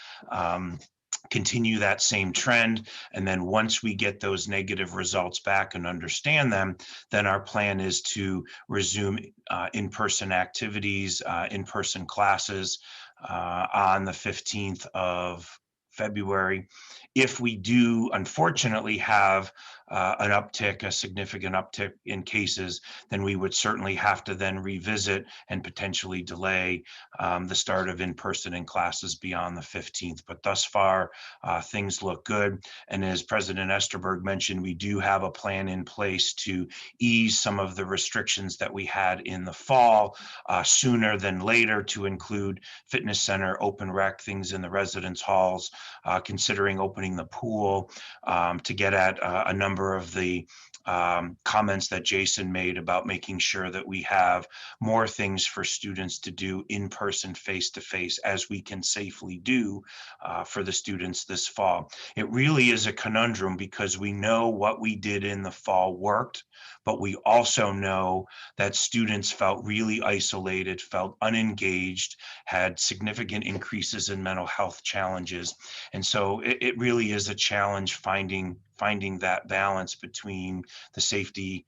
continue that same trend. And then once we get those negative results back and understand them, then our plan is to resume in-person activities, in-person classes on the 15th of February. If we do unfortunately have a significant uptick in cases, then we would certainly have to then revisit and potentially delay the start of in-person in classes beyond the 15th. But thus far, things look good. And as President Esterberg mentioned, we do have a plan in place to ease some of the restrictions that we had in the fall sooner than later, to include fitness center, open rec, things in the residence halls, considering opening the pool, to get at a number of the comments that Jason made about making sure that we have more things for students to do in person, face to face, as we can safely do for the students this fall. It really is a conundrum because we know what we did in the fall worked, but we also know that students felt really isolated, felt unengaged, had significant increases in mental health challenges. And so it really is a challenge finding that balance between the safety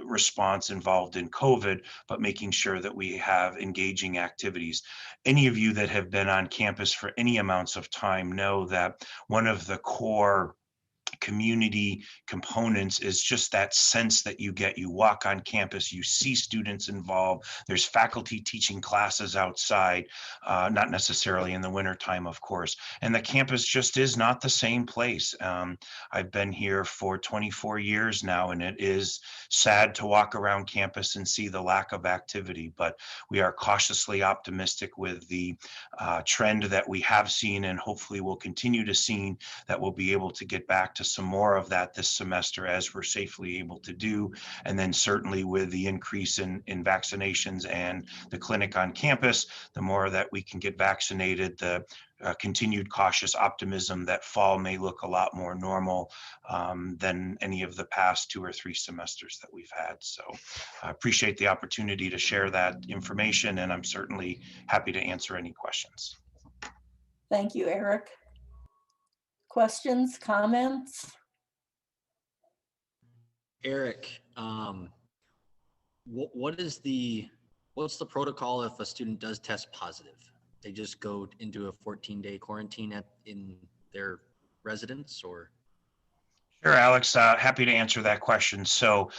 response involved in COVID, but making sure that we have engaging activities. Any of you that have been on campus for any amounts of time know that one of the core community components is just that sense that you get. You walk on campus, you see students involved, there's faculty teaching classes outside, not necessarily in the wintertime, of course, and the campus just is not the same place. I've been here for 24 years now, and it is sad to walk around campus and see the lack of activity, but we are cautiously optimistic with the trend that we have seen and hopefully will continue to see, that we'll be able to get back to some more of that this semester as we're safely able to do. And then certainly with the increase in vaccinations and the clinic on campus, the more that we can get vaccinated, the continued cautious optimism that fall may look a lot more normal than any of the past 2 or 3 semesters that we've had. So I appreciate the opportunity to share that information, and I'm certainly happy to answer any questions. Thank you, Eric. Questions, comments? Eric, what's the protocol if a student does test positive? They just go into a 14-day quarantine in their residence, or? Sure, Alex, happy to answer that question. So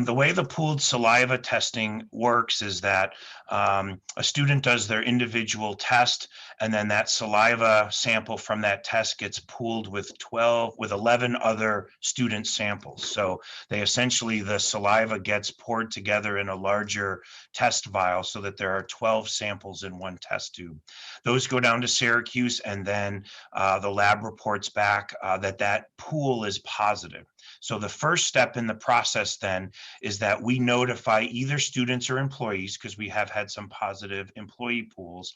the way the pooled saliva testing works is that a student does their individual test, and then that saliva sample from that test gets pooled with 11 other student samples. So they essentially, the saliva gets poured together in a larger test vial so that there are 12 samples in one test tube. Those go down to Syracuse, and then the lab reports back that pool is positive. So the first step in the process then is that we notify either students or employees, because we have had some positive employee pools,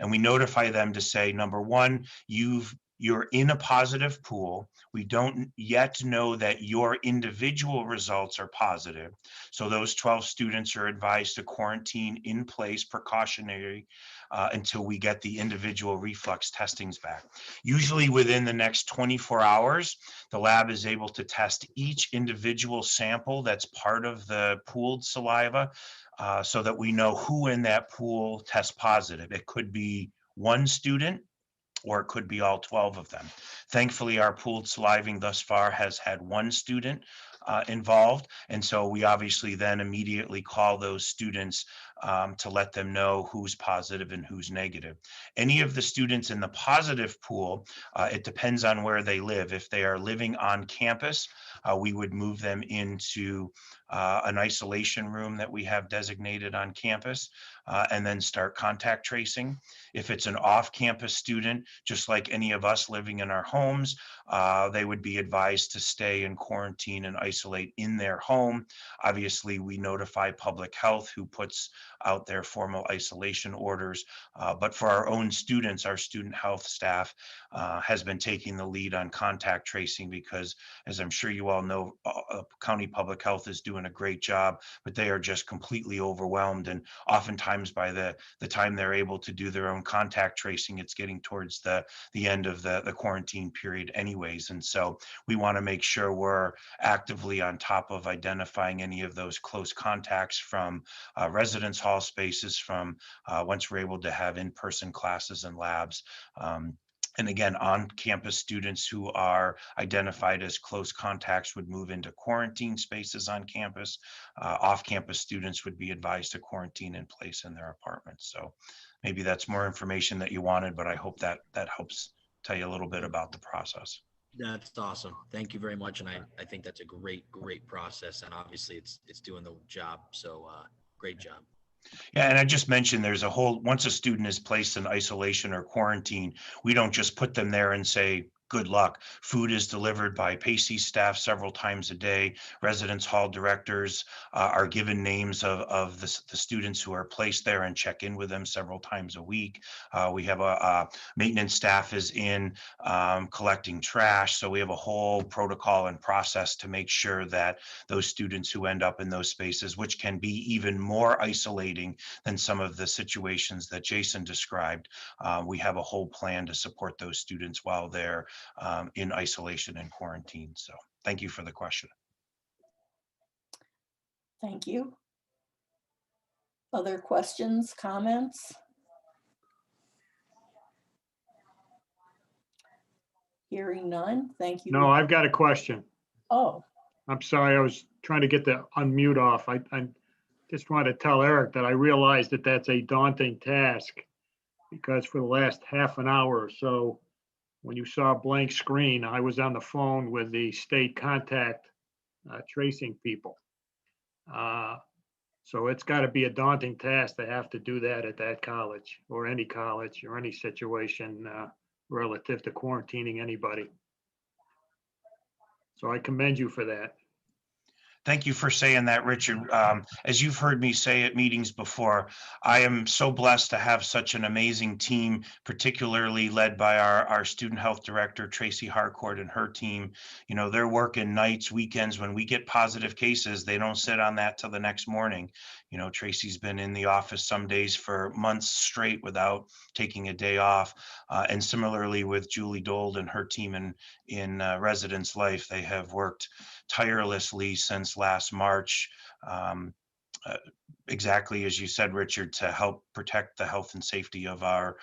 and we notify them to say, number one, you're in a positive pool. We don't yet know that your individual results are positive. So those 12 students are advised to quarantine in place, precautionary, until we get the individual reflex testings back. Usually within the next 24 hours, the lab is able to test each individual sample that's part of the pooled saliva, so that we know who in that pool tests positive. It could be one student, or it could be all 12 of them. Thankfully, our pooled saliving thus far has had one student involved. And so we obviously then immediately call those students to let them know who's positive and who's negative. Any of the students in the positive pool, it depends on where they live. If they are living on campus, we would move them into an isolation room that we have designated on campus, and then start contact tracing. If it's an off-campus student, just like any of us living in our homes, they would be advised to stay in quarantine and isolate in their home. Obviously, we notify public health, who puts out their formal isolation orders. But for our own students, our student health staff has been taking the lead on contact tracing, because as I'm sure you all know, county public health is doing a great job, but they are just completely overwhelmed. And oftentimes by the time they're able to do their own contact tracing, it's getting towards the end of the quarantine period anyways. And so we want to make sure we're actively on top of identifying any of those close contacts from residence hall spaces, from once we're able to have in-person classes and labs. And again, on-campus students who are identified as close contacts would move into quarantine spaces on campus. Off-campus students would be advised to quarantine in place in their apartments. So maybe that's more information that you wanted, but I hope that helps tell you a little bit about the process. That's awesome. Thank you very much. And I think that's a great process. And obviously it's doing the job. So great job. Yeah, and I just mentioned there's a whole, once a student is placed in isolation or quarantine, we don't just put them there and say, good luck. Food is delivered by Pacey staff several times a day. Residence hall directors are given names of the students who are placed there and check in with them several times a week. We have a maintenance staff is in collecting trash. So we have a whole protocol and process to make sure that those students who end up in those spaces, which can be even more isolating than some of the situations that Jason described, we have a whole plan to support those students while they're in isolation and quarantine. So thank you for the question. Thank you. Other questions, comments? Hearing none, thank you. No, I've got a question. Oh, I'm sorry, I was trying to get the unmute off. I just wanted to tell Eric that I realized that that's a daunting task, because for the last half an hour or so, when you saw a blank screen, I was on the phone with the state contact tracing people. So it's got to be a daunting task to have to do that at that college or any situation relative to quarantining anybody. So I commend you for that. Thank you for saying that, Richard. As you've heard me say at meetings before, I am so blessed to have such an amazing team, particularly led by our student health director, Tracy Harcourt, and her team. You know, they're working nights, weekends. When we get positive cases, they don't sit on that till the next morning. You know, Tracy's been in the office some days for months straight without taking a day off. And similarly with Julie Dold and her team in Residence Life, they have worked tirelessly since last March, exactly as you said, Richard, to help protect the health and safety of our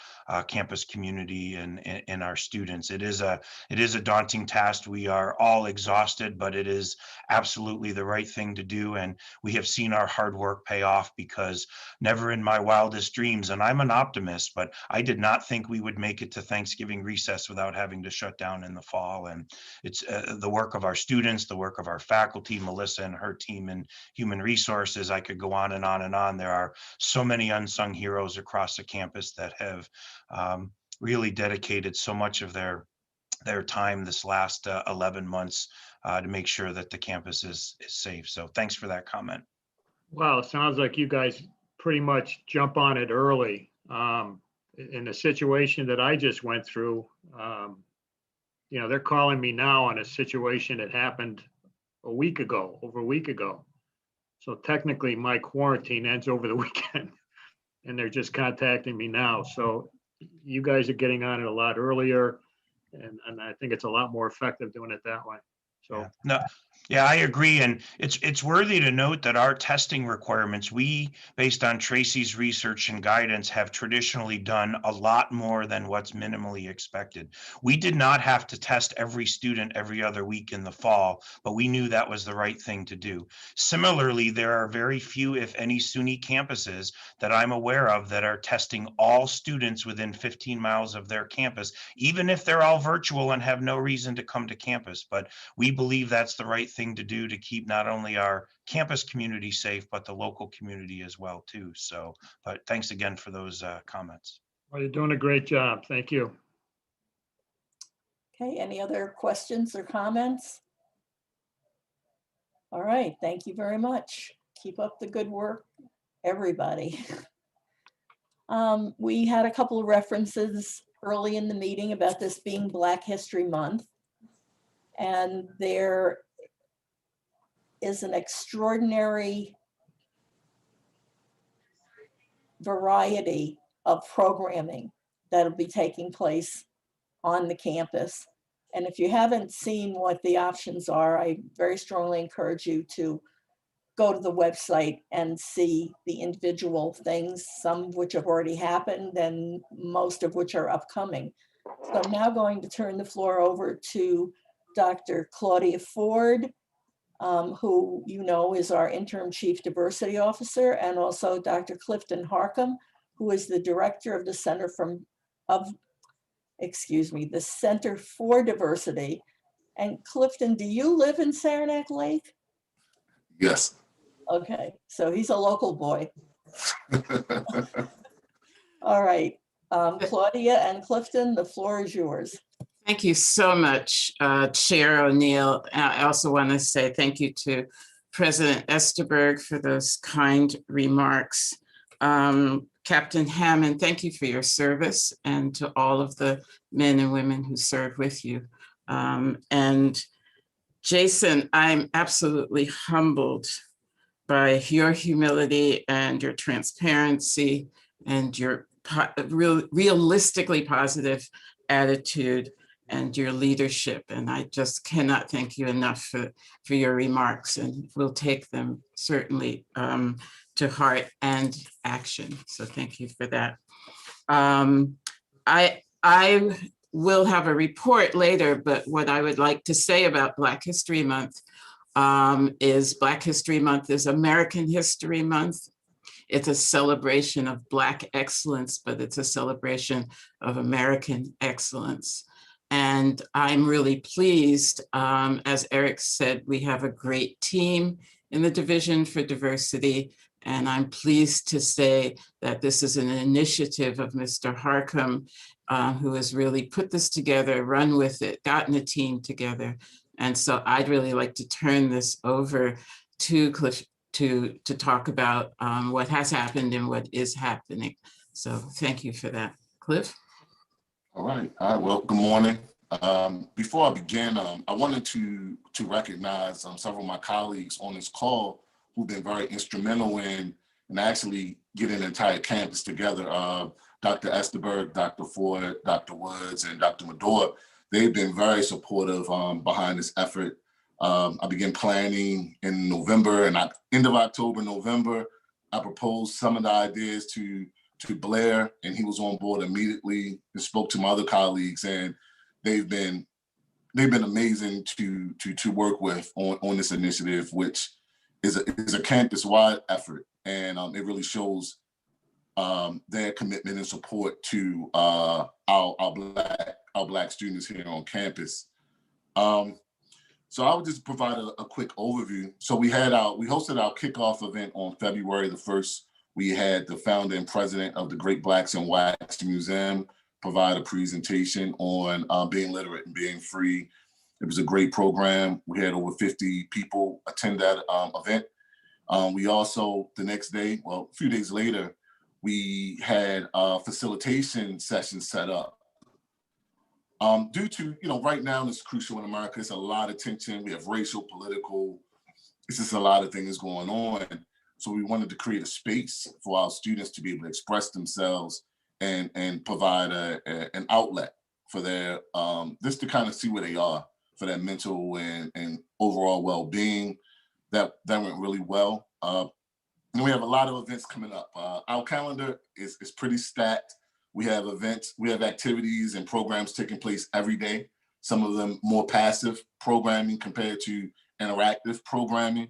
campus community and our students. It is a daunting task. We are all exhausted, but it is absolutely the right thing to do. And we have seen our hard work pay off, because never in my wildest dreams, and I'm an optimist, but I did not think we would make it to Thanksgiving recess without having to shut down in the fall. And it's the work of our students, the work of our faculty, Melissa and her team in human resources. I could go on and on and on. There are so many unsung heroes across the campus that have really dedicated so much of their time this last 11 months to make sure that the campus is safe. So thanks for that comment. Well, it sounds like you guys pretty much jump on it early. In the situation that I just went through, you know, they're calling me now on a situation that happened over a week ago. So technically my quarantine ends over the weekend and they're just contacting me now. So you guys are getting on it a lot earlier, and I think it's a lot more effective doing it that way. So Yeah, I agree. And it's worthy to note that our testing requirements, we, based on Tracy's research and guidance, have traditionally done a lot more than what's minimally expected. We did not have to test every student every other week in the fall, but we knew that was the right thing to do. Similarly, there are very few, if any, SUNY campuses that I'm aware of that are testing all students within 15 miles of their campus, even if they're all virtual and have no reason to come to campus. But we believe that's the right thing to do to keep not only our campus community safe, but the local community as well too. So, but thanks again for those comments. Well, you're doing a great job. Thank you. okay. Any other questions or comments? All right. Thank you very much. Keep up the good work, everybody. We had a couple of references early in the meeting about this being Black History Month. And there is an extraordinary variety of programming that'll be taking place on the campus. And if you haven't seen what the options are, I very strongly encourage you to go to the website and see the individual things, some of which have already happened and most of which are upcoming. So I'm now going to turn the floor over to Dr. Claudia Ford, who you know is our Interim Chief Diversity Officer, and also Dr. Clifton Harcum, who is the Director of the Center the Center for Diversity. And Clifton, do you live in Saranac Lake? Yes. Okay, so he's a local boy. All right, Claudia and Clifton, the floor is yours. Thank you so much, Chair O'Neill. I also want to say thank you to President Esterberg for those kind remarks. Captain Hammond, thank you for your service, and to all of the men and women who serve with you. And Jason, I'm absolutely humbled by your humility and your transparency and your realistically positive attitude and your leadership. And I just cannot thank you enough for your remarks, and we'll take them certainly to heart and action. So thank you for that. I will have a report later, but what I would like to say about Black History Month is Black History Month is American History Month. It's a celebration of Black excellence, but it's a celebration of American excellence. And I'm really pleased, as Eric said, we have a great team in the Division for Diversity. And I'm pleased to say that this is an initiative of Mr. Harcum, who has really put this together, run with it, gotten a team together. And so I'd really like to turn this over to Cliff to talk about what has happened and what is happening. So thank you for that. Cliff? All right. Well, good morning. Before I begin, I wanted to recognize several of my colleagues on this call who've been very instrumental in actually getting an entire campus together. Dr. Esterberg, Dr. Ford, Dr. Woods, and Dr. Medora, they've been very supportive behind this effort. I began planning in November, and end of October, November, I proposed some of the ideas to Blair, and he was on board immediately and spoke to my other colleagues, and they've been amazing to work with on this initiative, which is a campus-wide effort, and it really shows their commitment and support to our Black students here on campus. So I would just provide a quick overview. So we hosted our kickoff event on February the 1st. We had the founder and president of the Great Blacks in Wax Museum provide a presentation on being literate and being free. It was a great program. We had over 50 people attend that event. We also, the next day, well, a few days later, we had a facilitation session set up. Due to, right now, it's crucial in America, it's a lot of tension. We have racial, political, it's just a lot of things going on. So we wanted to create a space for our students to be able to express themselves and provide an outlet for their, just to kind of see where they are for their mental and overall well-being. That went really well. And we have a lot of events coming up. Our calendar is pretty stacked. We have events, we have activities and programs taking place every day. Some of them more passive programming compared to interactive programming.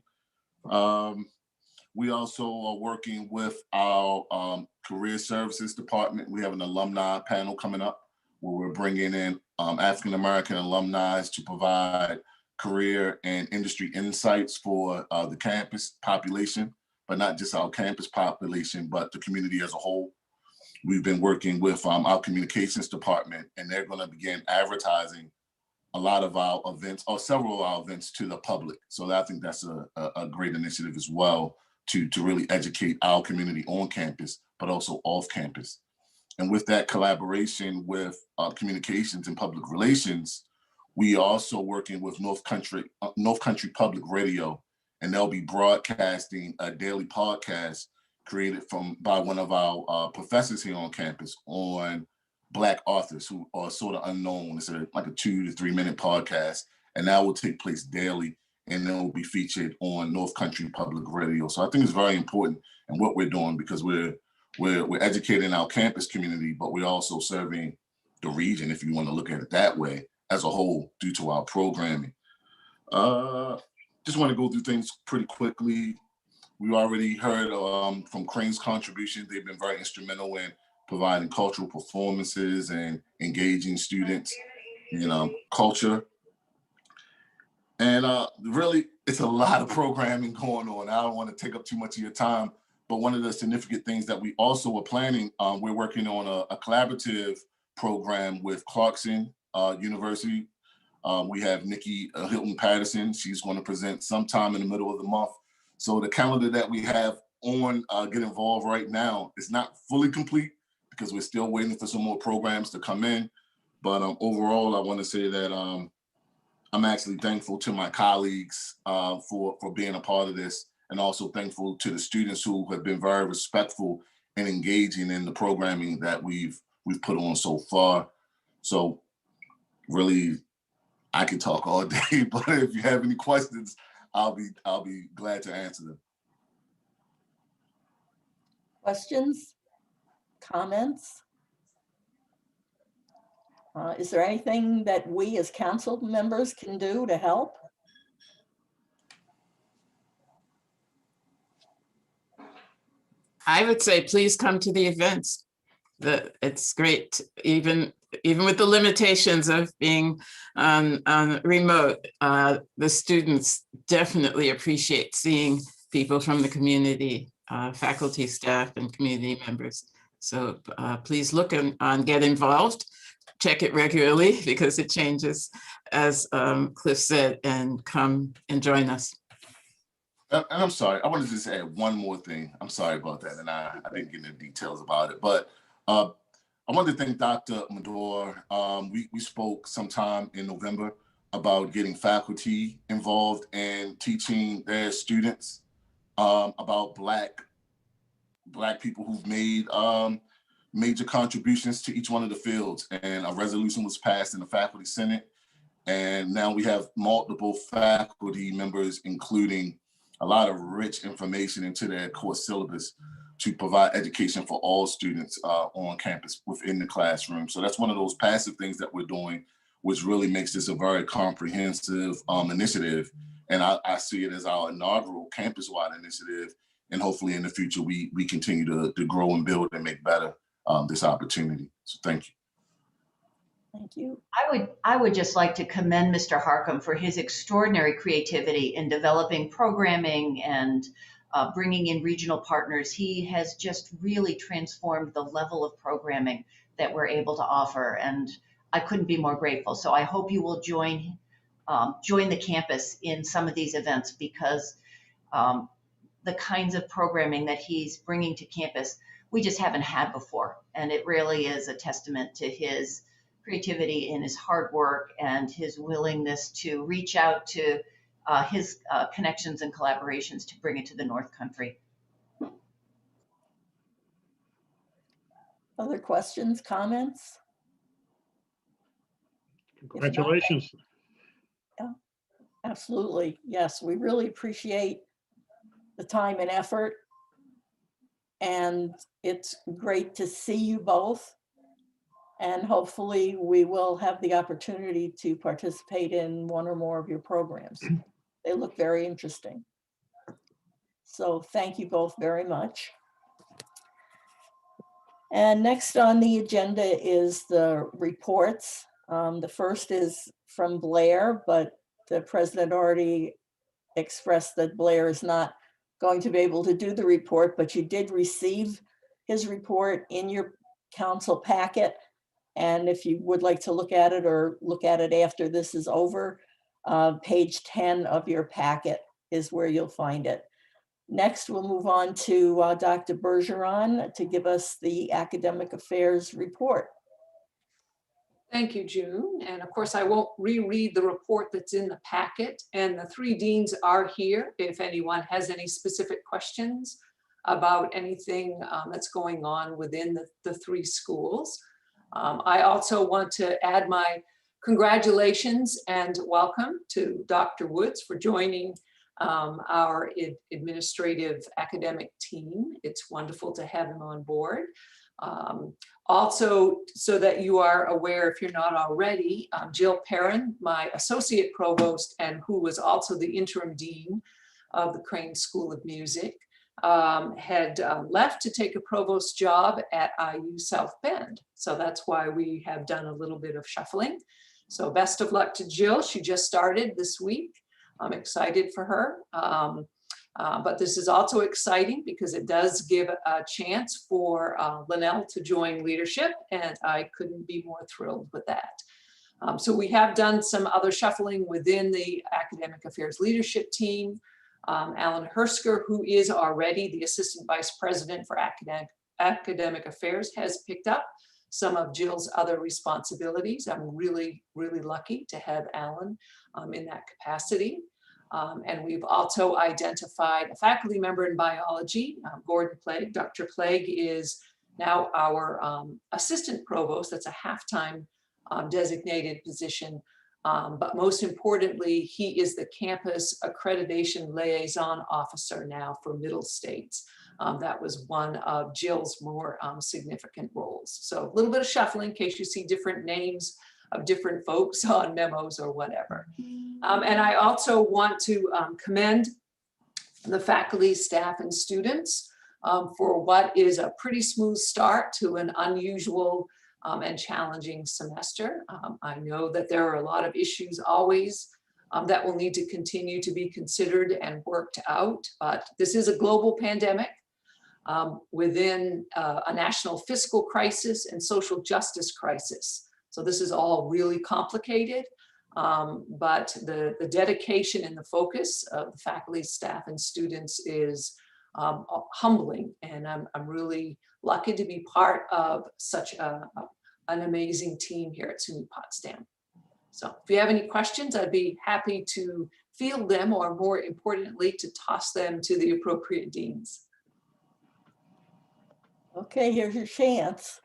We also are working with our career services department. We have an alumni panel coming up where we're bringing in African-American alumni to provide career and industry insights for the campus population, but not just our campus population, but the community as a whole. We've been working with our communications department, and they're going to begin advertising a lot of our events, or several of our events, to the public. So I think that's a great initiative as well to really educate our community on campus, but also off campus. And with that collaboration with communications and public relations, we are also working with North Country Public Radio, and they'll be broadcasting a daily podcast created by one of our professors here on campus on Black authors who are sort of unknown. It's like a 2 to 3 minute podcast, and that will take place daily, and then will be featured on North Country Public Radio. So I think it's very important in what we're doing, because we're educating our campus community, but we're also serving the region, if you want to look at it that way, as a whole, due to our programming. Just want to go through things pretty quickly. We already heard from Crane's contribution. They've been very instrumental in providing cultural performances and engaging students in culture. And really, it's a lot of programming going on. I don't want to take up too much of your time, but one of the significant things that we also are planning, we're working on a collaborative program with Clarkson University. We have Nikki Hilton Patterson. She's going to present sometime in the middle of the month. So the calendar that we have on Get Involved right now is not fully complete because we're still waiting for some more programs to come in. But overall, I want to say that I'm actually thankful to my colleagues for being a part of this, and also thankful to the students who have been very respectful and engaging in the programming that we've put on so far. So really, I can talk all day, but if you have any questions, I'll be glad to answer them. Questions, comments? Is there anything that we as council members can do to help? I would say, please come to the events. It's great, even with the limitations of being on remote. The students definitely appreciate seeing people from the community, faculty, staff, and community members. So please look on Get Involved. Check it regularly because it changes, as Cliff said, and come and join us. And I'm sorry, I want to just add one more thing. I'm sorry about that, and I didn't get into details about it, but I wanted to thank Dr. Medor. We spoke sometime in November about getting faculty involved in teaching their students about Black people who've made major contributions to each one of the fields. And a resolution was passed in the Faculty Senate. And now we have multiple faculty members, including a lot of rich information into their course syllabus to provide education for all students on campus within the classroom. So that's one of those passive things that we're doing, which really makes this a very comprehensive initiative. And I see it as our inaugural campus-wide initiative. And hopefully in the future, we continue to grow and build and make better this opportunity. So thank you. Thank you. I would just like to commend Mr. Harcum for his extraordinary creativity in developing programming and bringing in regional partners. He has just really transformed the level of programming that we're able to offer, and I couldn't be more grateful. So I hope you will join the campus in some of these events, because the kinds of programming that he's bringing to campus, we just haven't had before. And it really is a testament to his creativity and his hard work and his willingness to reach out to his connections and collaborations to bring it to the North Country. Other questions, comments? Congratulations. Yeah, absolutely. Yes, we really appreciate the time and effort. And it's great to see you both. And hopefully we will have the opportunity to participate in one or more of your programs. They look very interesting. So thank you both very much. And next on the agenda is the reports. The first is from Blair, but the president already expressed that Blair is not going to be able to do the report, but you did receive his report in your council packet. And if you would like to look at it or look at it after this is over, page 10 of your packet is where you'll find it. Next, we'll move on to Dr. Bergeron to give us the academic affairs report. Thank you, June. And of course, I won't reread the report that's in the packet, and the three deans are here if anyone has any specific questions about anything that's going on within the three schools. I also want to add my congratulations and welcome to Dr. Woods for joining our administrative academic team. It's wonderful to have him on board. Also, so that you are aware, if you're not already, Jill Perrin, my associate provost, and who was also the interim dean of the Crane School of Music, had left to take a provost job at IU South Bend. So that's why we have done a little bit of shuffling. So best of luck to Jill. She just started this week. I'm excited for her. But this is also exciting because it does give a chance for Linnell to join leadership, and I couldn't be more thrilled with that. So we have done some other shuffling within the academic affairs leadership team. Alan Hersker, who is already the Assistant Vice President for Academic Affairs, has picked up some of Jill's other responsibilities. I'm really, really lucky to have Alan in that capacity. And we've also identified a faculty member in biology, Gordon Plague. Dr. Plague is now our assistant provost. That's a half-time designated position. But most importantly, he is the campus accreditation liaison officer now for Middle States. That was one of Jill's more significant roles. So a little bit of shuffling in case you see different names of different folks on memos or whatever. And I also want to commend the faculty, staff, and students for what is a pretty smooth start to an unusual and challenging semester. I know that there are a lot of issues always that will need to continue to be considered and worked out, but this is a global pandemic within a national fiscal crisis and social justice crisis. So this is all really complicated, but the dedication and the focus of the faculty, staff, and students is humbling, and I'm really lucky to be part of such an amazing team here at SUNY Potsdam. So if you have any questions, I'd be happy to field them, or more importantly, to toss them to the appropriate deans. Okay, here's your chance.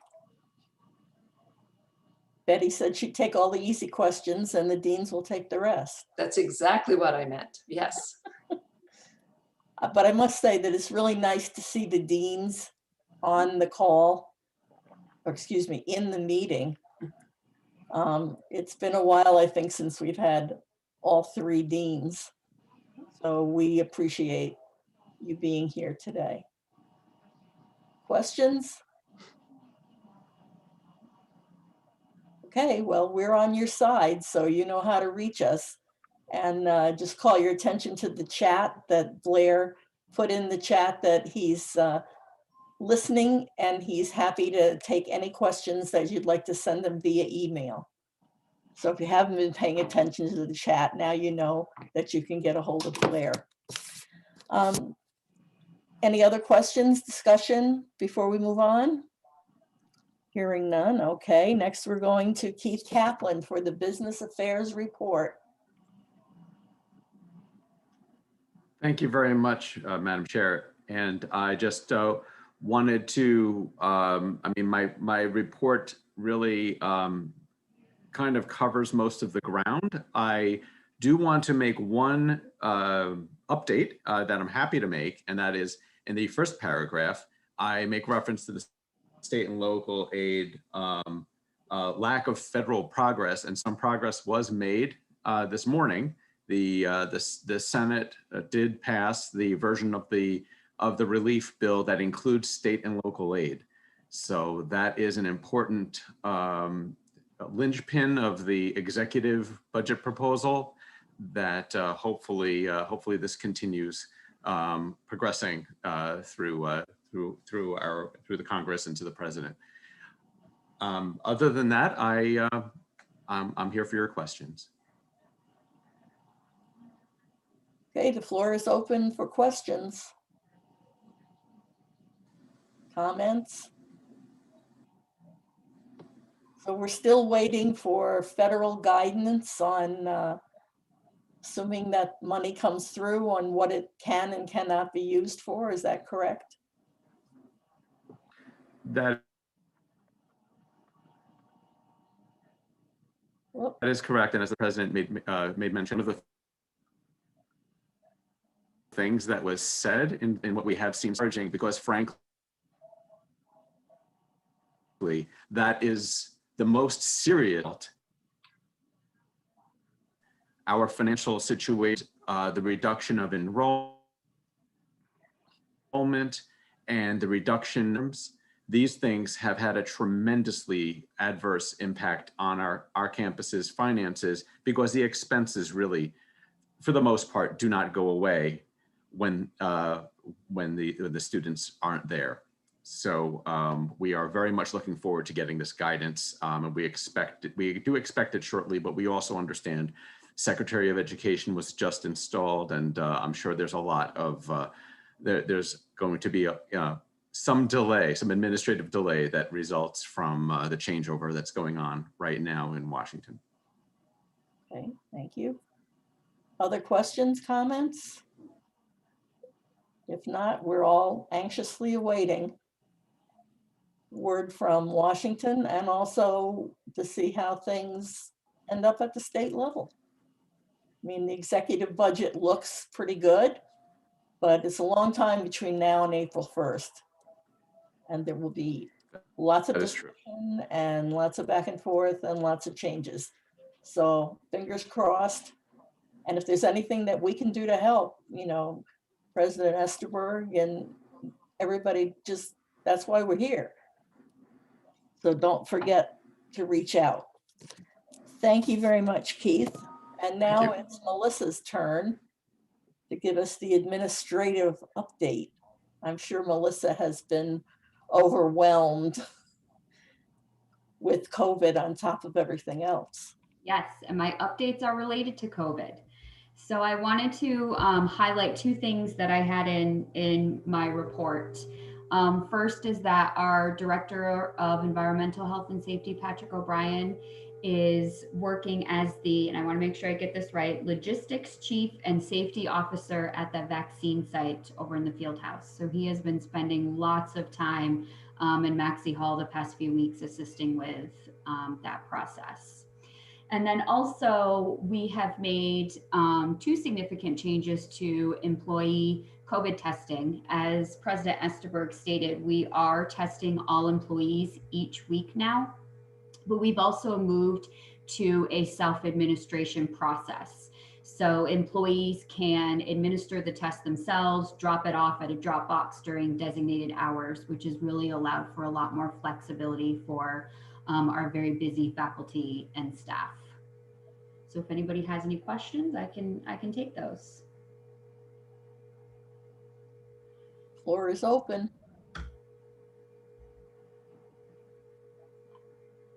Betty said she'd take all the easy questions and the deans will take the rest. That's exactly what I meant, yes. But I must say that it's really nice to see the deans on the call, or excuse me, in the meeting. It's been a while, I think, since we've had all three deans. So we appreciate you being here today. Questions? Okay, well, we're on your side, so you know how to reach us. And just call your attention to the chat that Blair put in the chat, that he's listening and he's happy to take any questions that you'd like to send them via email. So if you haven't been paying attention to the chat, now you know that you can get a hold of Blair. Any other questions, discussion before we move on? Hearing none, okay. Next, we're going to Keith Kaplan for the Business Affairs Report. Thank you very much, Madam Chair. And I just wanted to, my report really kind of covers most of the ground. I do want to make one update that I'm happy to make, and that is in the first paragraph, I make reference to the state and local aid lack of federal progress, and some progress was made this morning. The Senate did pass the version of the relief bill that includes state and local aid. So that is an important linchpin of the executive budget proposal that hopefully this continues progressing through the Congress and to the President. Other than that, I'm here for your questions. Okay, the floor is open for questions. Comments? So we're still waiting for federal guidance on assuming that money comes through on what it can and cannot be used for. Is that correct? That is correct. And as the President made mention of the things that was said in what we have seen surging, because frankly, that is the most serious. Our financial situation, the reduction of enrollment and the reduction, these things have had a tremendously adverse impact on our campus's finances, because the expenses really, for the most part, do not go away when the students aren't there. So we are very much looking forward to getting this guidance, and we do expect it shortly, but we also understand Secretary of Education was just installed, and I'm sure there's a lot of, there's going to be some delay, some administrative delay that results from the changeover that's going on right now in Washington. Okay, thank you. Other questions, comments? If not, we're all anxiously awaiting word from Washington and also to see how things end up at the state level. I mean, the executive budget looks pretty good, but it's a long time between now and April 1st. And there will be lots of discussion and lots of back and forth and lots of changes. So fingers crossed. And if there's anything that we can do to help, you know, President Esterberg and everybody, just, that's why we're here. So don't forget to reach out. Thank you very much, Keith. And now it's Melissa's turn to give us the administrative update. I'm sure Melissa has been overwhelmed with COVID on top of everything else. Yes, and my updates are related to COVID. So I wanted to highlight two things that I had in my report. First is that our Director of Environmental Health and Safety, Patrick O'Brien, is working as the, and I want to make sure I get this right, Logistics Chief and Safety Officer at the vaccine site over in the field house. So he has been spending lots of time in Maxey Hall the past few weeks assisting with that process. And then also we have made two significant changes to employee COVID testing. As President Esterberg stated, we are testing all employees each week now, but we've also moved to a self-administration process. So employees can administer the test themselves, drop it off at a drop box during designated hours, which has really allowed for a lot more flexibility for our very busy faculty and staff. So if anybody has any questions, I can take those. Floor is open.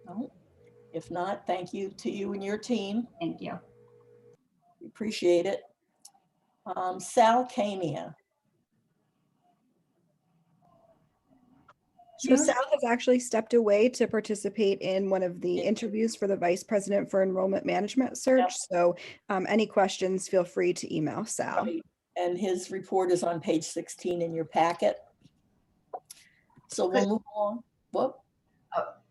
No. If not, thank you to you and your team. Thank you. We appreciate it. Sal Kania. So Sal has actually stepped away to participate in one of the interviews for the Vice President for Enrollment Management Search. So any questions, feel free to email Sal. Right. And his report is on page 16 in your packet. So we'll move on. Whoop.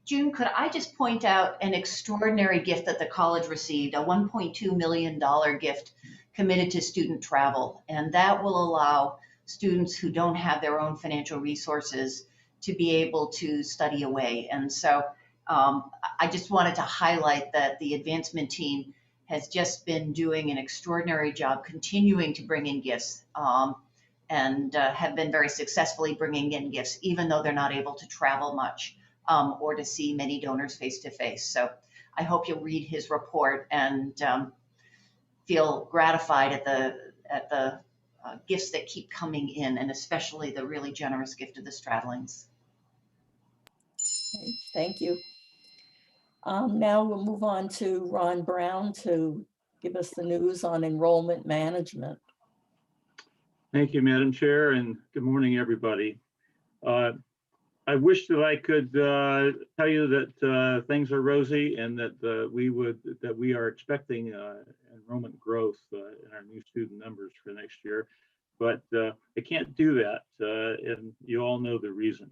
June, could I just point out an extraordinary gift that the college received, a $1.2 million gift committed to student travel. And that will allow students who don't have their own financial resources to be able to study away. And so I just wanted to highlight that the advancement team has just been doing an extraordinary job continuing to bring in gifts and have been very successfully bringing in gifts, even though they're not able to travel much or to see many donors face to face. So I hope you'll read his report and feel gratified at the gifts that keep coming in, and especially the really generous gift of the Stradlings. Okay, thank you. Now we'll move on to Ron Brown to give us the news on enrollment management. Thank you, Madam Chair, and good morning, everybody. I wish that I could tell you that things are rosy and that we are expecting enrollment growth in our new student numbers for next year, but I can't do that, and you all know the reason.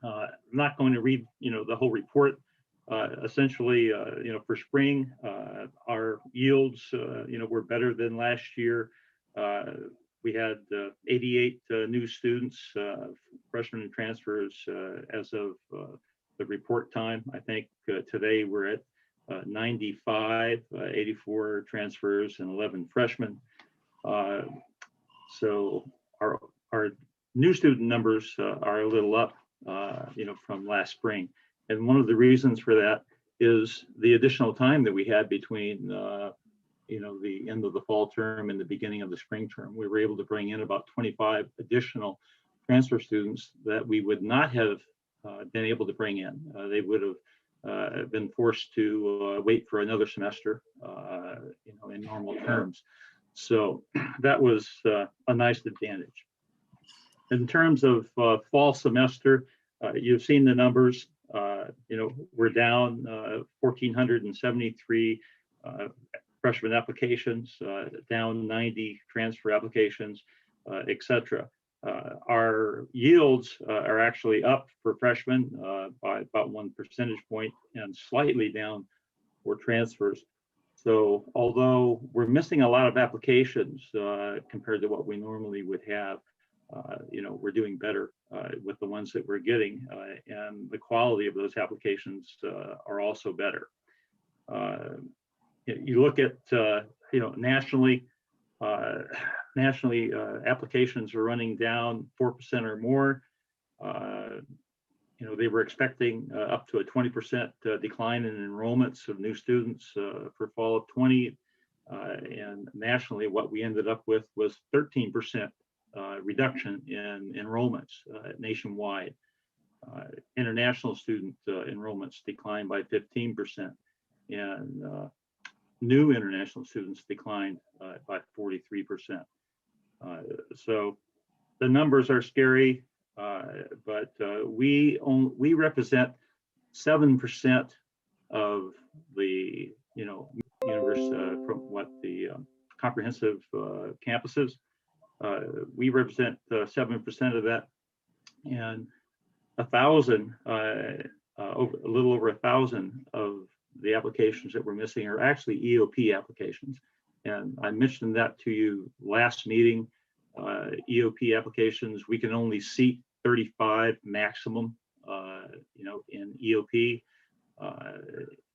I'm not going to read, the whole report. Essentially, for spring, our yields, were better than last year. We had 88 new students, freshmen and transfers, as of the report time. I think today we're at 95, 84 transfers and 11 freshmen. So our new student numbers are a little up, from last spring. And one of the reasons for that is the additional time that we had between the end of the fall term and the beginning of the spring term. We were able to bring in about 25 additional transfer students that we would not have been able to bring in. They would have been forced to wait for another semester, in normal terms. So that was a nice advantage. In terms of fall semester, you've seen the numbers. We're down 1,473 freshman applications, down 90 transfer applications, et cetera. Our yields are actually up for freshmen by about 1 percentage point and slightly down for transfers. So although we're missing a lot of applications compared to what we normally would have, we're doing better with the ones that we're getting, and the quality of those applications are also better. You look at nationally, applications are running down 4% or more. They were expecting up to a 20% decline in enrollments of new students for fall of 20, and nationally, what we ended up with was 13% reduction in enrollments nationwide. International student enrollments declined by 15%, and new international students declined by 43%. So the numbers are scary, but we represent 7% of the universe from what the comprehensive campuses. We represent 7% of that, and 1,000, a little over 1,000 of the applications that we're missing are actually EOP applications. And I mentioned that to you last meeting. EOP applications, we can only seat 35 maximum, in EOP.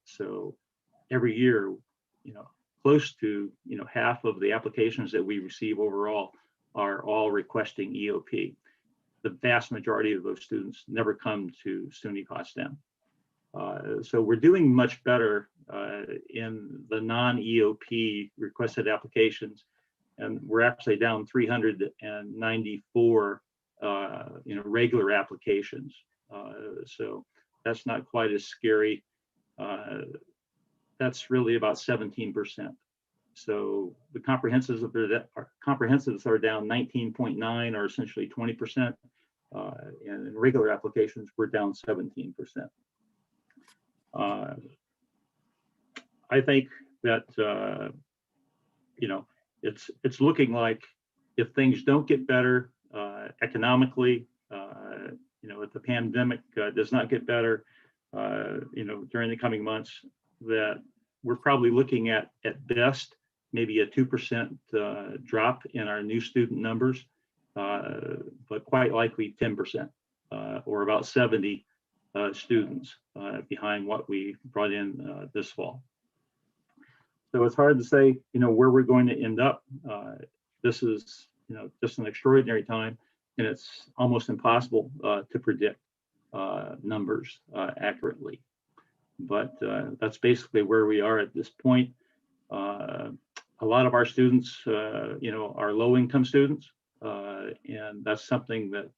So every year, close to, half of the applications that we receive overall are all requesting EOP. The vast majority of those students never come to SUNY Potsdam. So we're doing much better in the non-EOP requested applications, and we're actually down 394 regular applications. So that's not quite as scary. That's really about 17%. So the comprehensives are down 19.9, or essentially 20%, and in regular applications we're down 17%. I think that it's looking like if things don't get better economically, if the pandemic does not get better, during the coming months, that we're probably looking at best maybe a 2% drop in our new student numbers, but quite likely 10%, or about 70 students behind what we brought in this fall. So it's hard to say, where we're going to end up. This is, just an extraordinary time, and it's almost impossible to predict numbers accurately. But that's basically where we are at this point. A lot of our students, are low-income students, and that's something that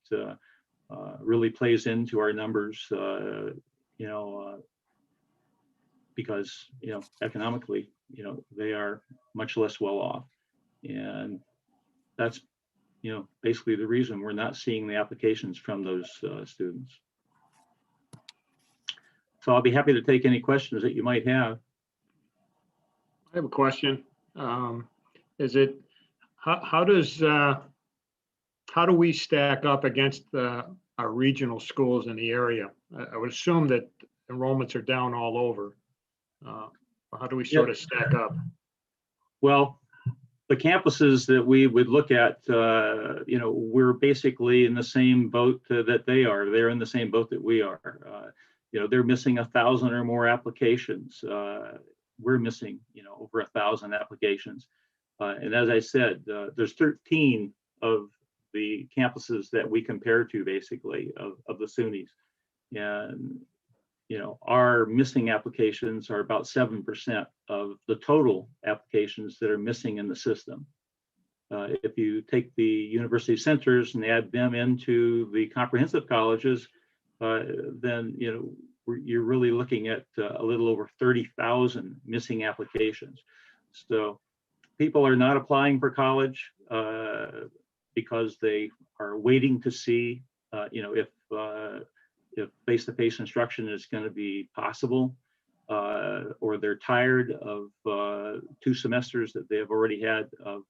really plays into our numbers, because economically, they are much less well off, and that's basically the reason we're not seeing the applications from those students. So I'll be happy to take any questions that you might have. I have a question. How do we stack up against our regional schools in the area? I would assume that enrollments are down all over. How do we sort of stack up? Well, the campuses that we would look at, we're basically in the same boat that they are. They're in the same boat that we are. They're missing 1,000 or more applications. We're missing, over 1,000 applications. And as I said, there's 13 of the campuses that we compare to, basically, of the SUNYs. And, our missing applications are about 7% of the total applications that are missing in the system. If you take the university centers and add them into the comprehensive colleges, then you're really looking at a little over 30,000 missing applications. So people are not applying for college because they are waiting to see, if face-to-face instruction is going to be possible, or they're tired of 2 semesters that they have already had of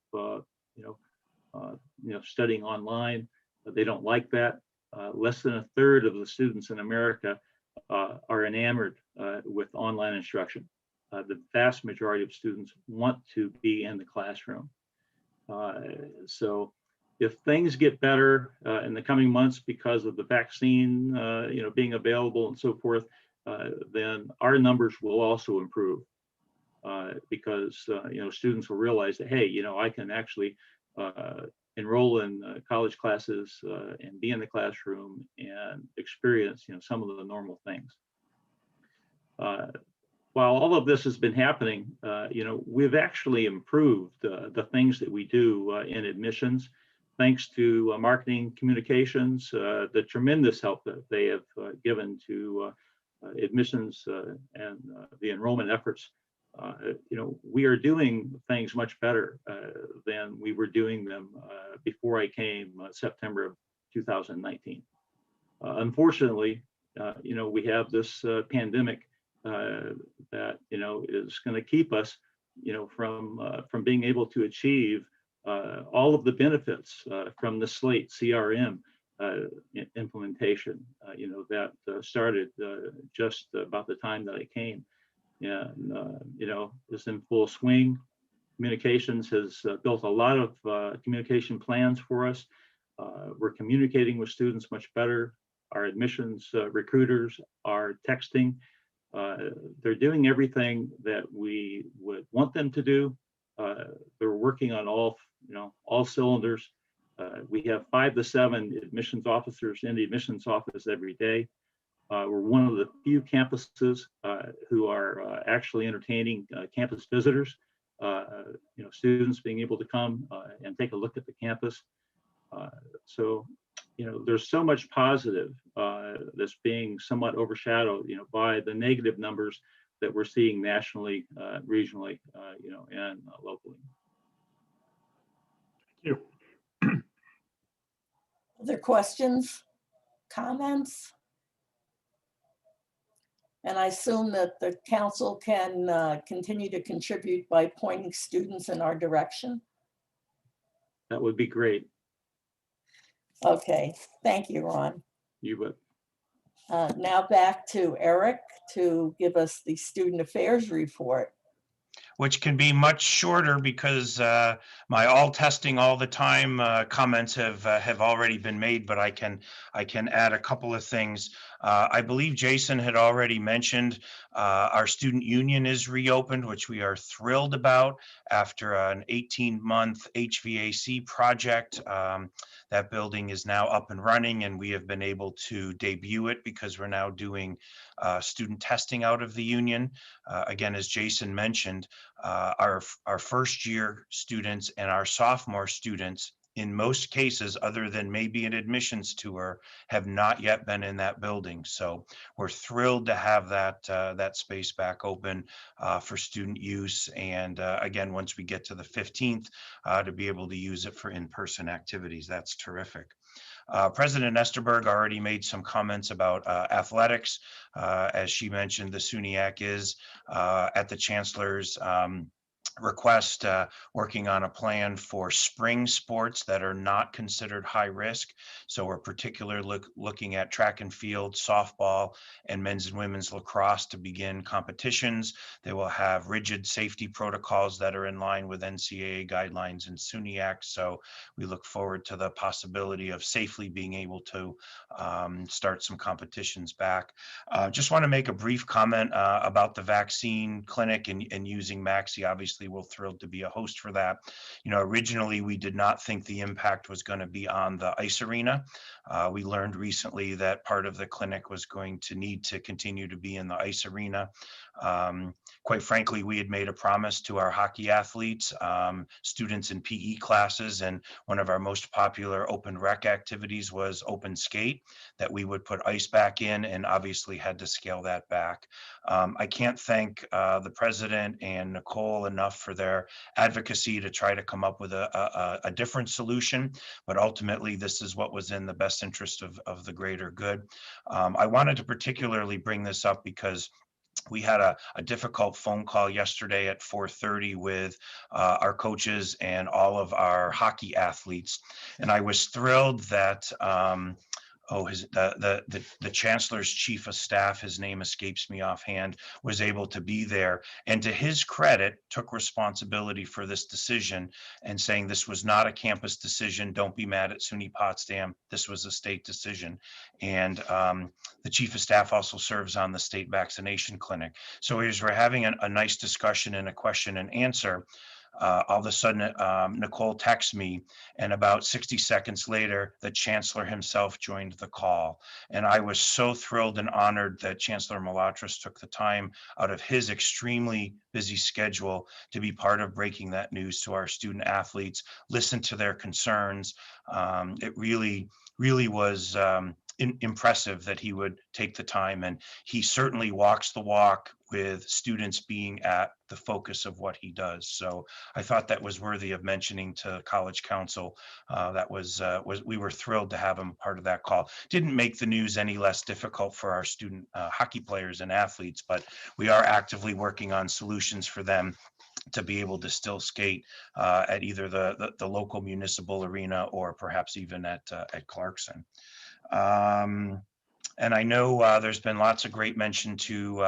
studying online. They don't like that. Less than a third of the students in America are enamored with online instruction. The vast majority of students want to be in the classroom. So if things get better in the coming months because of the vaccine, being available and so forth, then our numbers will also improve because students will realize that, hey, I can actually enroll in college classes and be in the classroom and experience some of the normal things. While all of this has been happening, we've actually improved the things that we do in admissions, thanks to marketing communications, the tremendous help that they have given to admissions and the enrollment efforts. We are doing things much better than we were doing them before I came September of 2019. Unfortunately, we have this pandemic that is going to keep us, from being able to achieve all of the benefits from the SLATE CRM implementation, that started just about the time that I came. And is in full swing. Communications has built a lot of communication plans for us. We're communicating with students much better. Our admissions recruiters are texting. They're doing everything that we would want them to do. They're working on all cylinders. We have 5 to 7 admissions officers in the admissions office every day. We're one of the few campuses who are actually entertaining campus visitors, students being able to come and take a look at the campus. So there's so much positive that's being somewhat overshadowed, by the negative numbers that we're seeing nationally, regionally, and locally. Thank you. Other questions, comments? And I assume that the council can continue to contribute by pointing students in our direction. That would be great. Okay, thank you, Ron. You would. Now back to Eric to give us the student affairs report. Which can be much shorter because my all testing all the time comments have already been made, but I can add a couple of things. I believe Jason had already mentioned our student union is reopened, which we are thrilled about after an 18-month HVAC project. That building is now up and running, and we have been able to debut it because we're now doing student testing out of the union. Again, as Jason mentioned, our first year students and our sophomore students, in most cases, other than maybe an admissions tour, have not yet been in that building. So we're thrilled to have that space back open for student use. And again, once we get to the 15th, to be able to use it for in-person activities. That's terrific. President Esterberg already made some comments about athletics. As she mentioned, the SUNYAC is at the Chancellor's request, working on a plan for spring sports that are not considered high risk. So we're particularly looking at track and field, softball, and men's and women's lacrosse to begin competitions. They will have rigid safety protocols that are in line with NCAA guidelines and SUNYAC. So we look forward to the possibility of safely being able to start some competitions back. Just want to make a brief comment about the vaccine clinic and using Maxi. Obviously, obviously we're thrilled to be a host for that. You know, originally we did not think the impact was going to be on the ice arena. We learned recently that part of the clinic was going to need to continue to be in the ice arena. Quite frankly, we had made a promise to our hockey athletes, students in PE classes, and one of our most popular open rec activities was open skate, that we would put ice back in, and obviously had to scale that back. I can't thank the president and Nicole enough for their advocacy to try to come up with a different solution, but ultimately this is what was in the best interest of the greater good. I wanted to particularly bring this up because we had a difficult phone call yesterday at 4:30 with our coaches and all of our hockey athletes. And I was thrilled that the chancellor's chief of staff, his name escapes me offhand, was able to be there, and to his credit took responsibility for this decision and saying this was not a campus decision. Don't be mad at SUNY Potsdam. This was a state decision. And the chief of staff also serves on the state vaccination clinic. So as we're having a nice discussion and a question and answer, all of a sudden, Nicole texts me, and about 60 seconds later, the chancellor himself joined the call. And I was so thrilled and honored that Chancellor Malatras took the time out of his extremely busy schedule to be part of breaking that news to our student athletes, listen to their concerns. It really was impressive that he would take the time, and he certainly walks the walk with students being at the focus of what he does. So I thought that was worthy of mentioning to College Council. We were thrilled to have him part of that call. Didn't make the news any less difficult for our student hockey players and athletes, but we are actively working on solutions for them to be able to still skate at either the local municipal arena or perhaps even at Clarkson. And I know there's been lots of great mention to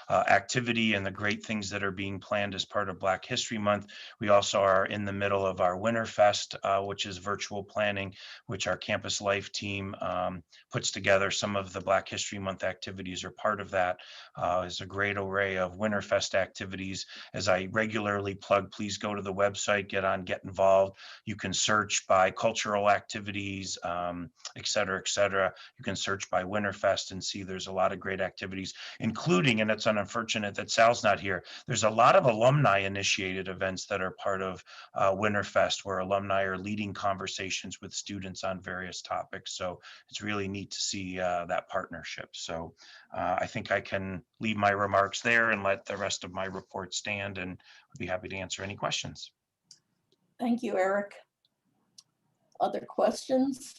activity and the great things that are being planned as part of Black History Month. We also are in the middle of our Winterfest, which is virtual planning, which our Campus Life team puts together. Some of the Black History Month activities are part of that. There's a great array of Winterfest activities. As I regularly plug, please go to the website, get involved. You can search by cultural activities, et cetera, et cetera. You can search by Winterfest and see there's a lot of great activities, including, and it's unfortunate that Sal's not here, there's a lot of alumni initiated events that are part of Winterfest, where alumni are leading conversations with students on various topics. So it's really neat to see that partnership. So I think I can leave my remarks there and let the rest of my report stand, and I'd be happy to answer any questions. Thank you, Eric. Other questions?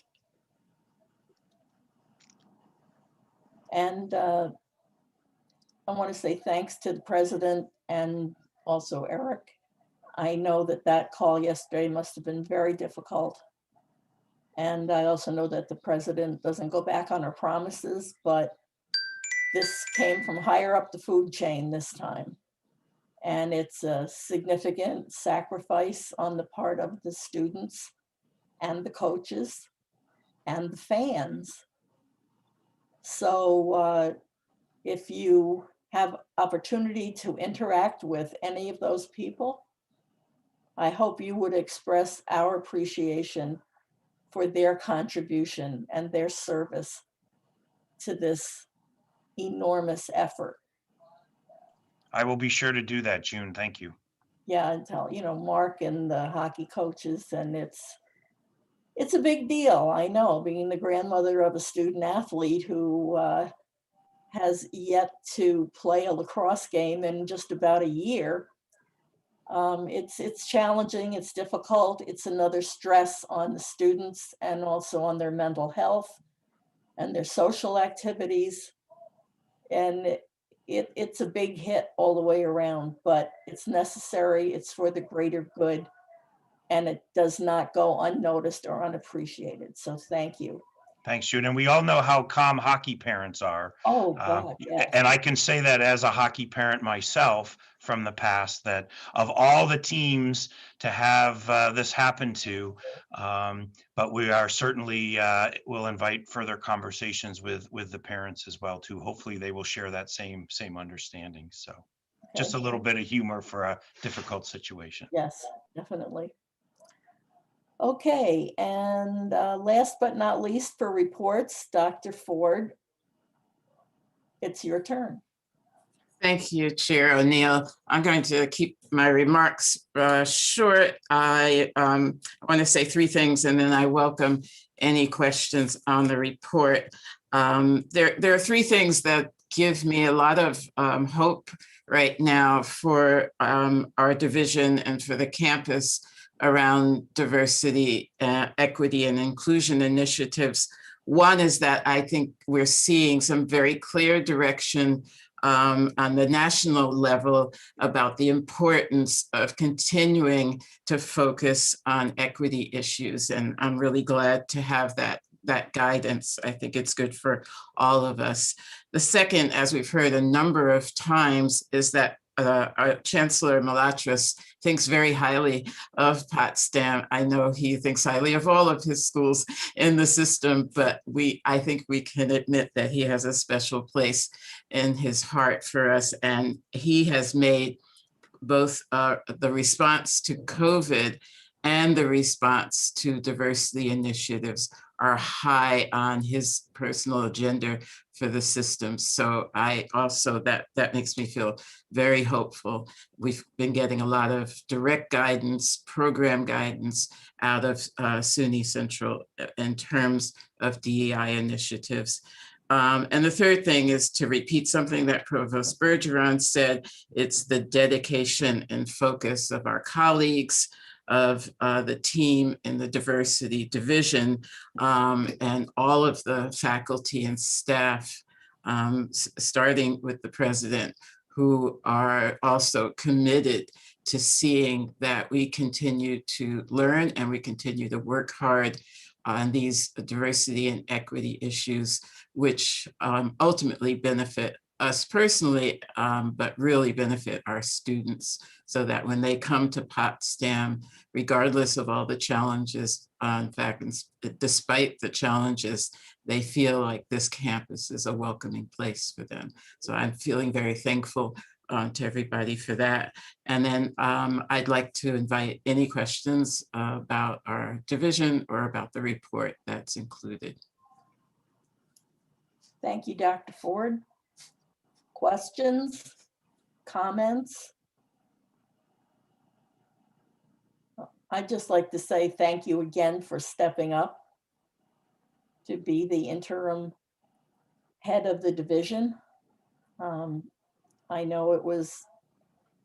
And I want to say thanks to the president and also Eric. I know that call yesterday must have been very difficult. And I also know that the president doesn't go back on her promises, but this came from higher up the food chain this time. And it's a significant sacrifice on the part of the students and the coaches and the fans. So if you have opportunity to interact with any of those people, I hope you would express our appreciation for their contribution and their service to this enormous effort. I will be sure to do that, June. Thank you. Yeah, and tell, Mark and the hockey coaches, and it's a big deal. I know, being the grandmother of a student athlete who has yet to play a lacrosse game in just about a year. It's challenging, it's difficult. It's another stress on the students and also on their mental health and their social activities. And it's a big hit all the way around, but it's necessary. It's for the greater good, and it does not go unnoticed or unappreciated. So thank you. Thanks, June. And we all know how calm hockey parents are. Oh, God, yes. And I can say that as a hockey parent myself from the past, that of all the teams to have this happen to, but we are certainly will invite further conversations with the parents as well too. Hopefully they will share that same understanding. So. just a little bit of humor for a difficult situation. Yes, definitely. Okay, and last but not least for reports, Dr. Ford, it's your turn. Thank you, Chair O'Neill. I'm going to keep my remarks short. I want to say three things, and then I welcome any questions on the report. There are three things that give me a lot of hope right now for our division and for the campus around diversity, equity, and inclusion initiatives. One is that I think we're seeing some very clear direction on the national level about the importance of continuing to focus on equity issues. And I'm really glad to have that guidance. I think it's good for all of us. The second, as we've heard a number of times, is that our Chancellor Malatras thinks very highly of Potsdam. I know he thinks highly of all of his schools in the system, but I think we can admit that he has a special place in his heart for us. And he has made both the response to COVID and the response to diversity initiatives are high on his personal agenda for the system. So I also, that makes me feel very hopeful. We've been getting a lot of direct guidance, program guidance out of SUNY Central in terms of DEI initiatives. And the third thing is to repeat something that Provost Bergeron said. It's the dedication and focus of our colleagues, of the team in the diversity division, and all of the faculty and staff, starting with the president, who are also committed to seeing that we continue to learn and we continue to work hard on these diversity and equity issues, which ultimately benefit us personally, but really benefit our students, so that when they come to Potsdam, regardless of all the challenges, in fact, despite the challenges, they feel like this campus is a welcoming place for them. So I'm feeling very thankful to everybody for that. And then I'd like to invite any questions about our division or about the report that's included. Thank you, Dr. Ford. Questions, comments? I'd just like to say thank you again for stepping up to be the interim head of the division. I know it was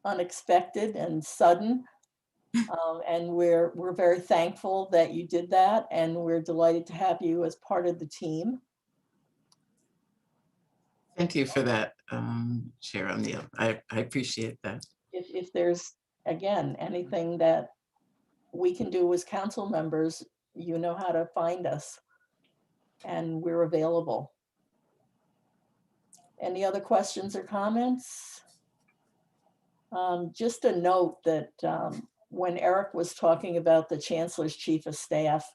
unexpected and sudden, and we're very thankful that you did that, and we're delighted to have you as part of the team. Thank you for that, Chair O'Neill. I appreciate that. If there's, again, anything that we can do as council members, you know how to find us, and we're available. Any other questions or comments? Just a note that when Eric was talking about the Chancellor's Chief of Staff,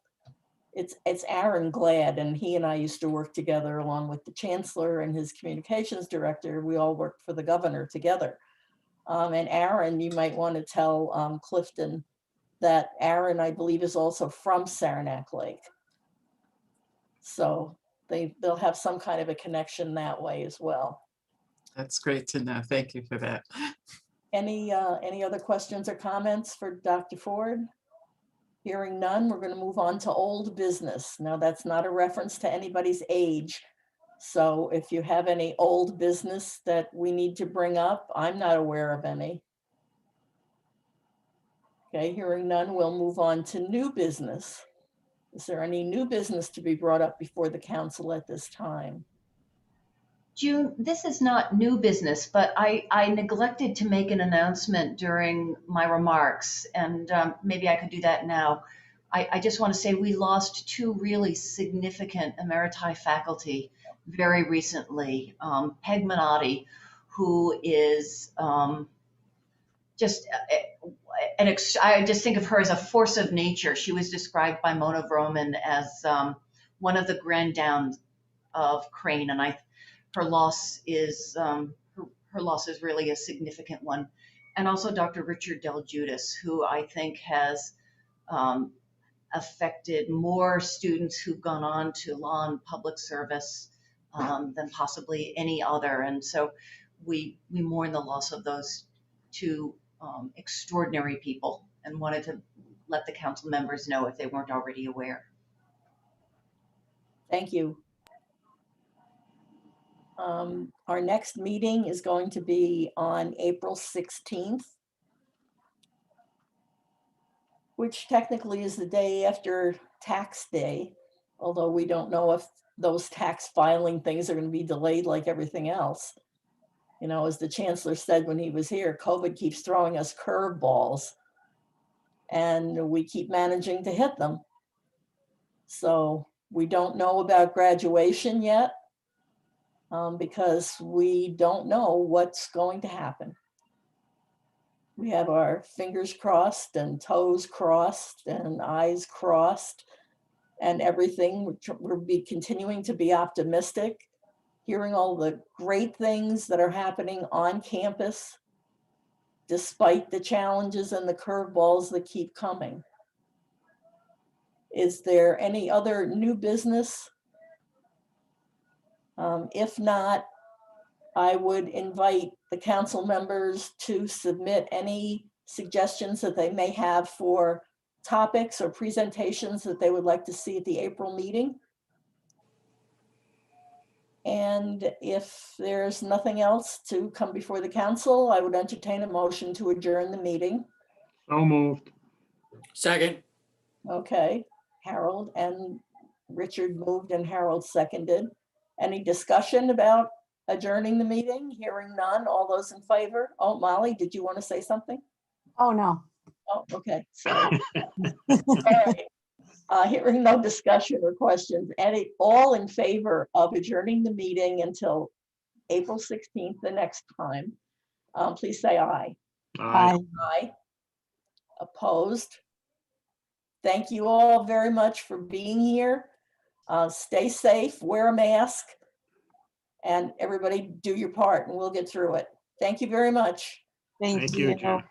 it's Aaron Glad, and he and I used to work together along with the Chancellor and his communications director. We all worked for the governor together. And Aaron, you might want to tell Clifton that Aaron, I believe, is also from Saranac Lake. So they'll have some kind of a connection that way as well. That's great to know. Thank you for that. Any other questions or comments for Dr. Ford? Hearing none, we're going to move on to old business. Now, that's not a reference to anybody's age. So if you have any old business that we need to bring up, I'm not aware of any. Okay, hearing none, we'll move on to new business. Is there any new business to be brought up before the council at this time? June, this is not new business, but I neglected to make an announcement during my remarks, and maybe I could do that now. I just want to say we lost two really significant emeriti faculty very recently. Peg Minotti, who is I just think of her as a force of nature. She was described by Mona Vroman as one of the grand dames of Crane, and her loss is her loss is really a significant one. And also Dr. Richard Del Giudice, who I think has affected more students who've gone on to law and public service than possibly any other. And so we mourn the loss of those two extraordinary people and wanted to let the council members know if they weren't already aware. Thank you. Our next meeting is going to be on April 16th, which technically is the day after tax day, although we don't know if those tax filing things are going to be delayed like everything else. You know, as the chancellor said when he was here, COVID keeps throwing us curveballs and we keep managing to hit them. So we don't know about graduation yet because we don't know what's going to happen. We have our fingers crossed and toes crossed and eyes crossed and everything. We'll be continuing to be optimistic, hearing all the great things that are happening on campus, despite the challenges and the curveballs that keep coming. Is there any other new business? If not, I would invite the council members to submit any suggestions that they may have for topics or presentations that they would like to see at the April meeting. And if there's nothing else to come before the council, I would entertain a motion to adjourn the meeting. So moved. Second. Okay, Harold and Richard moved and Harold seconded. Any discussion about adjourning the meeting? Hearing none, all those in favor? Oh, Molly, did you want to say something? Oh, no. Oh, okay, sorry. All right. Hearing no discussion or questions, all in favor of adjourning the meeting until April 16th, the next time, please say aye. Aye. Aye. Opposed? Thank you all very much for being here. Stay safe, wear a mask, and everybody do your part and we'll get through it. Thank you very much. Thank you, Jen.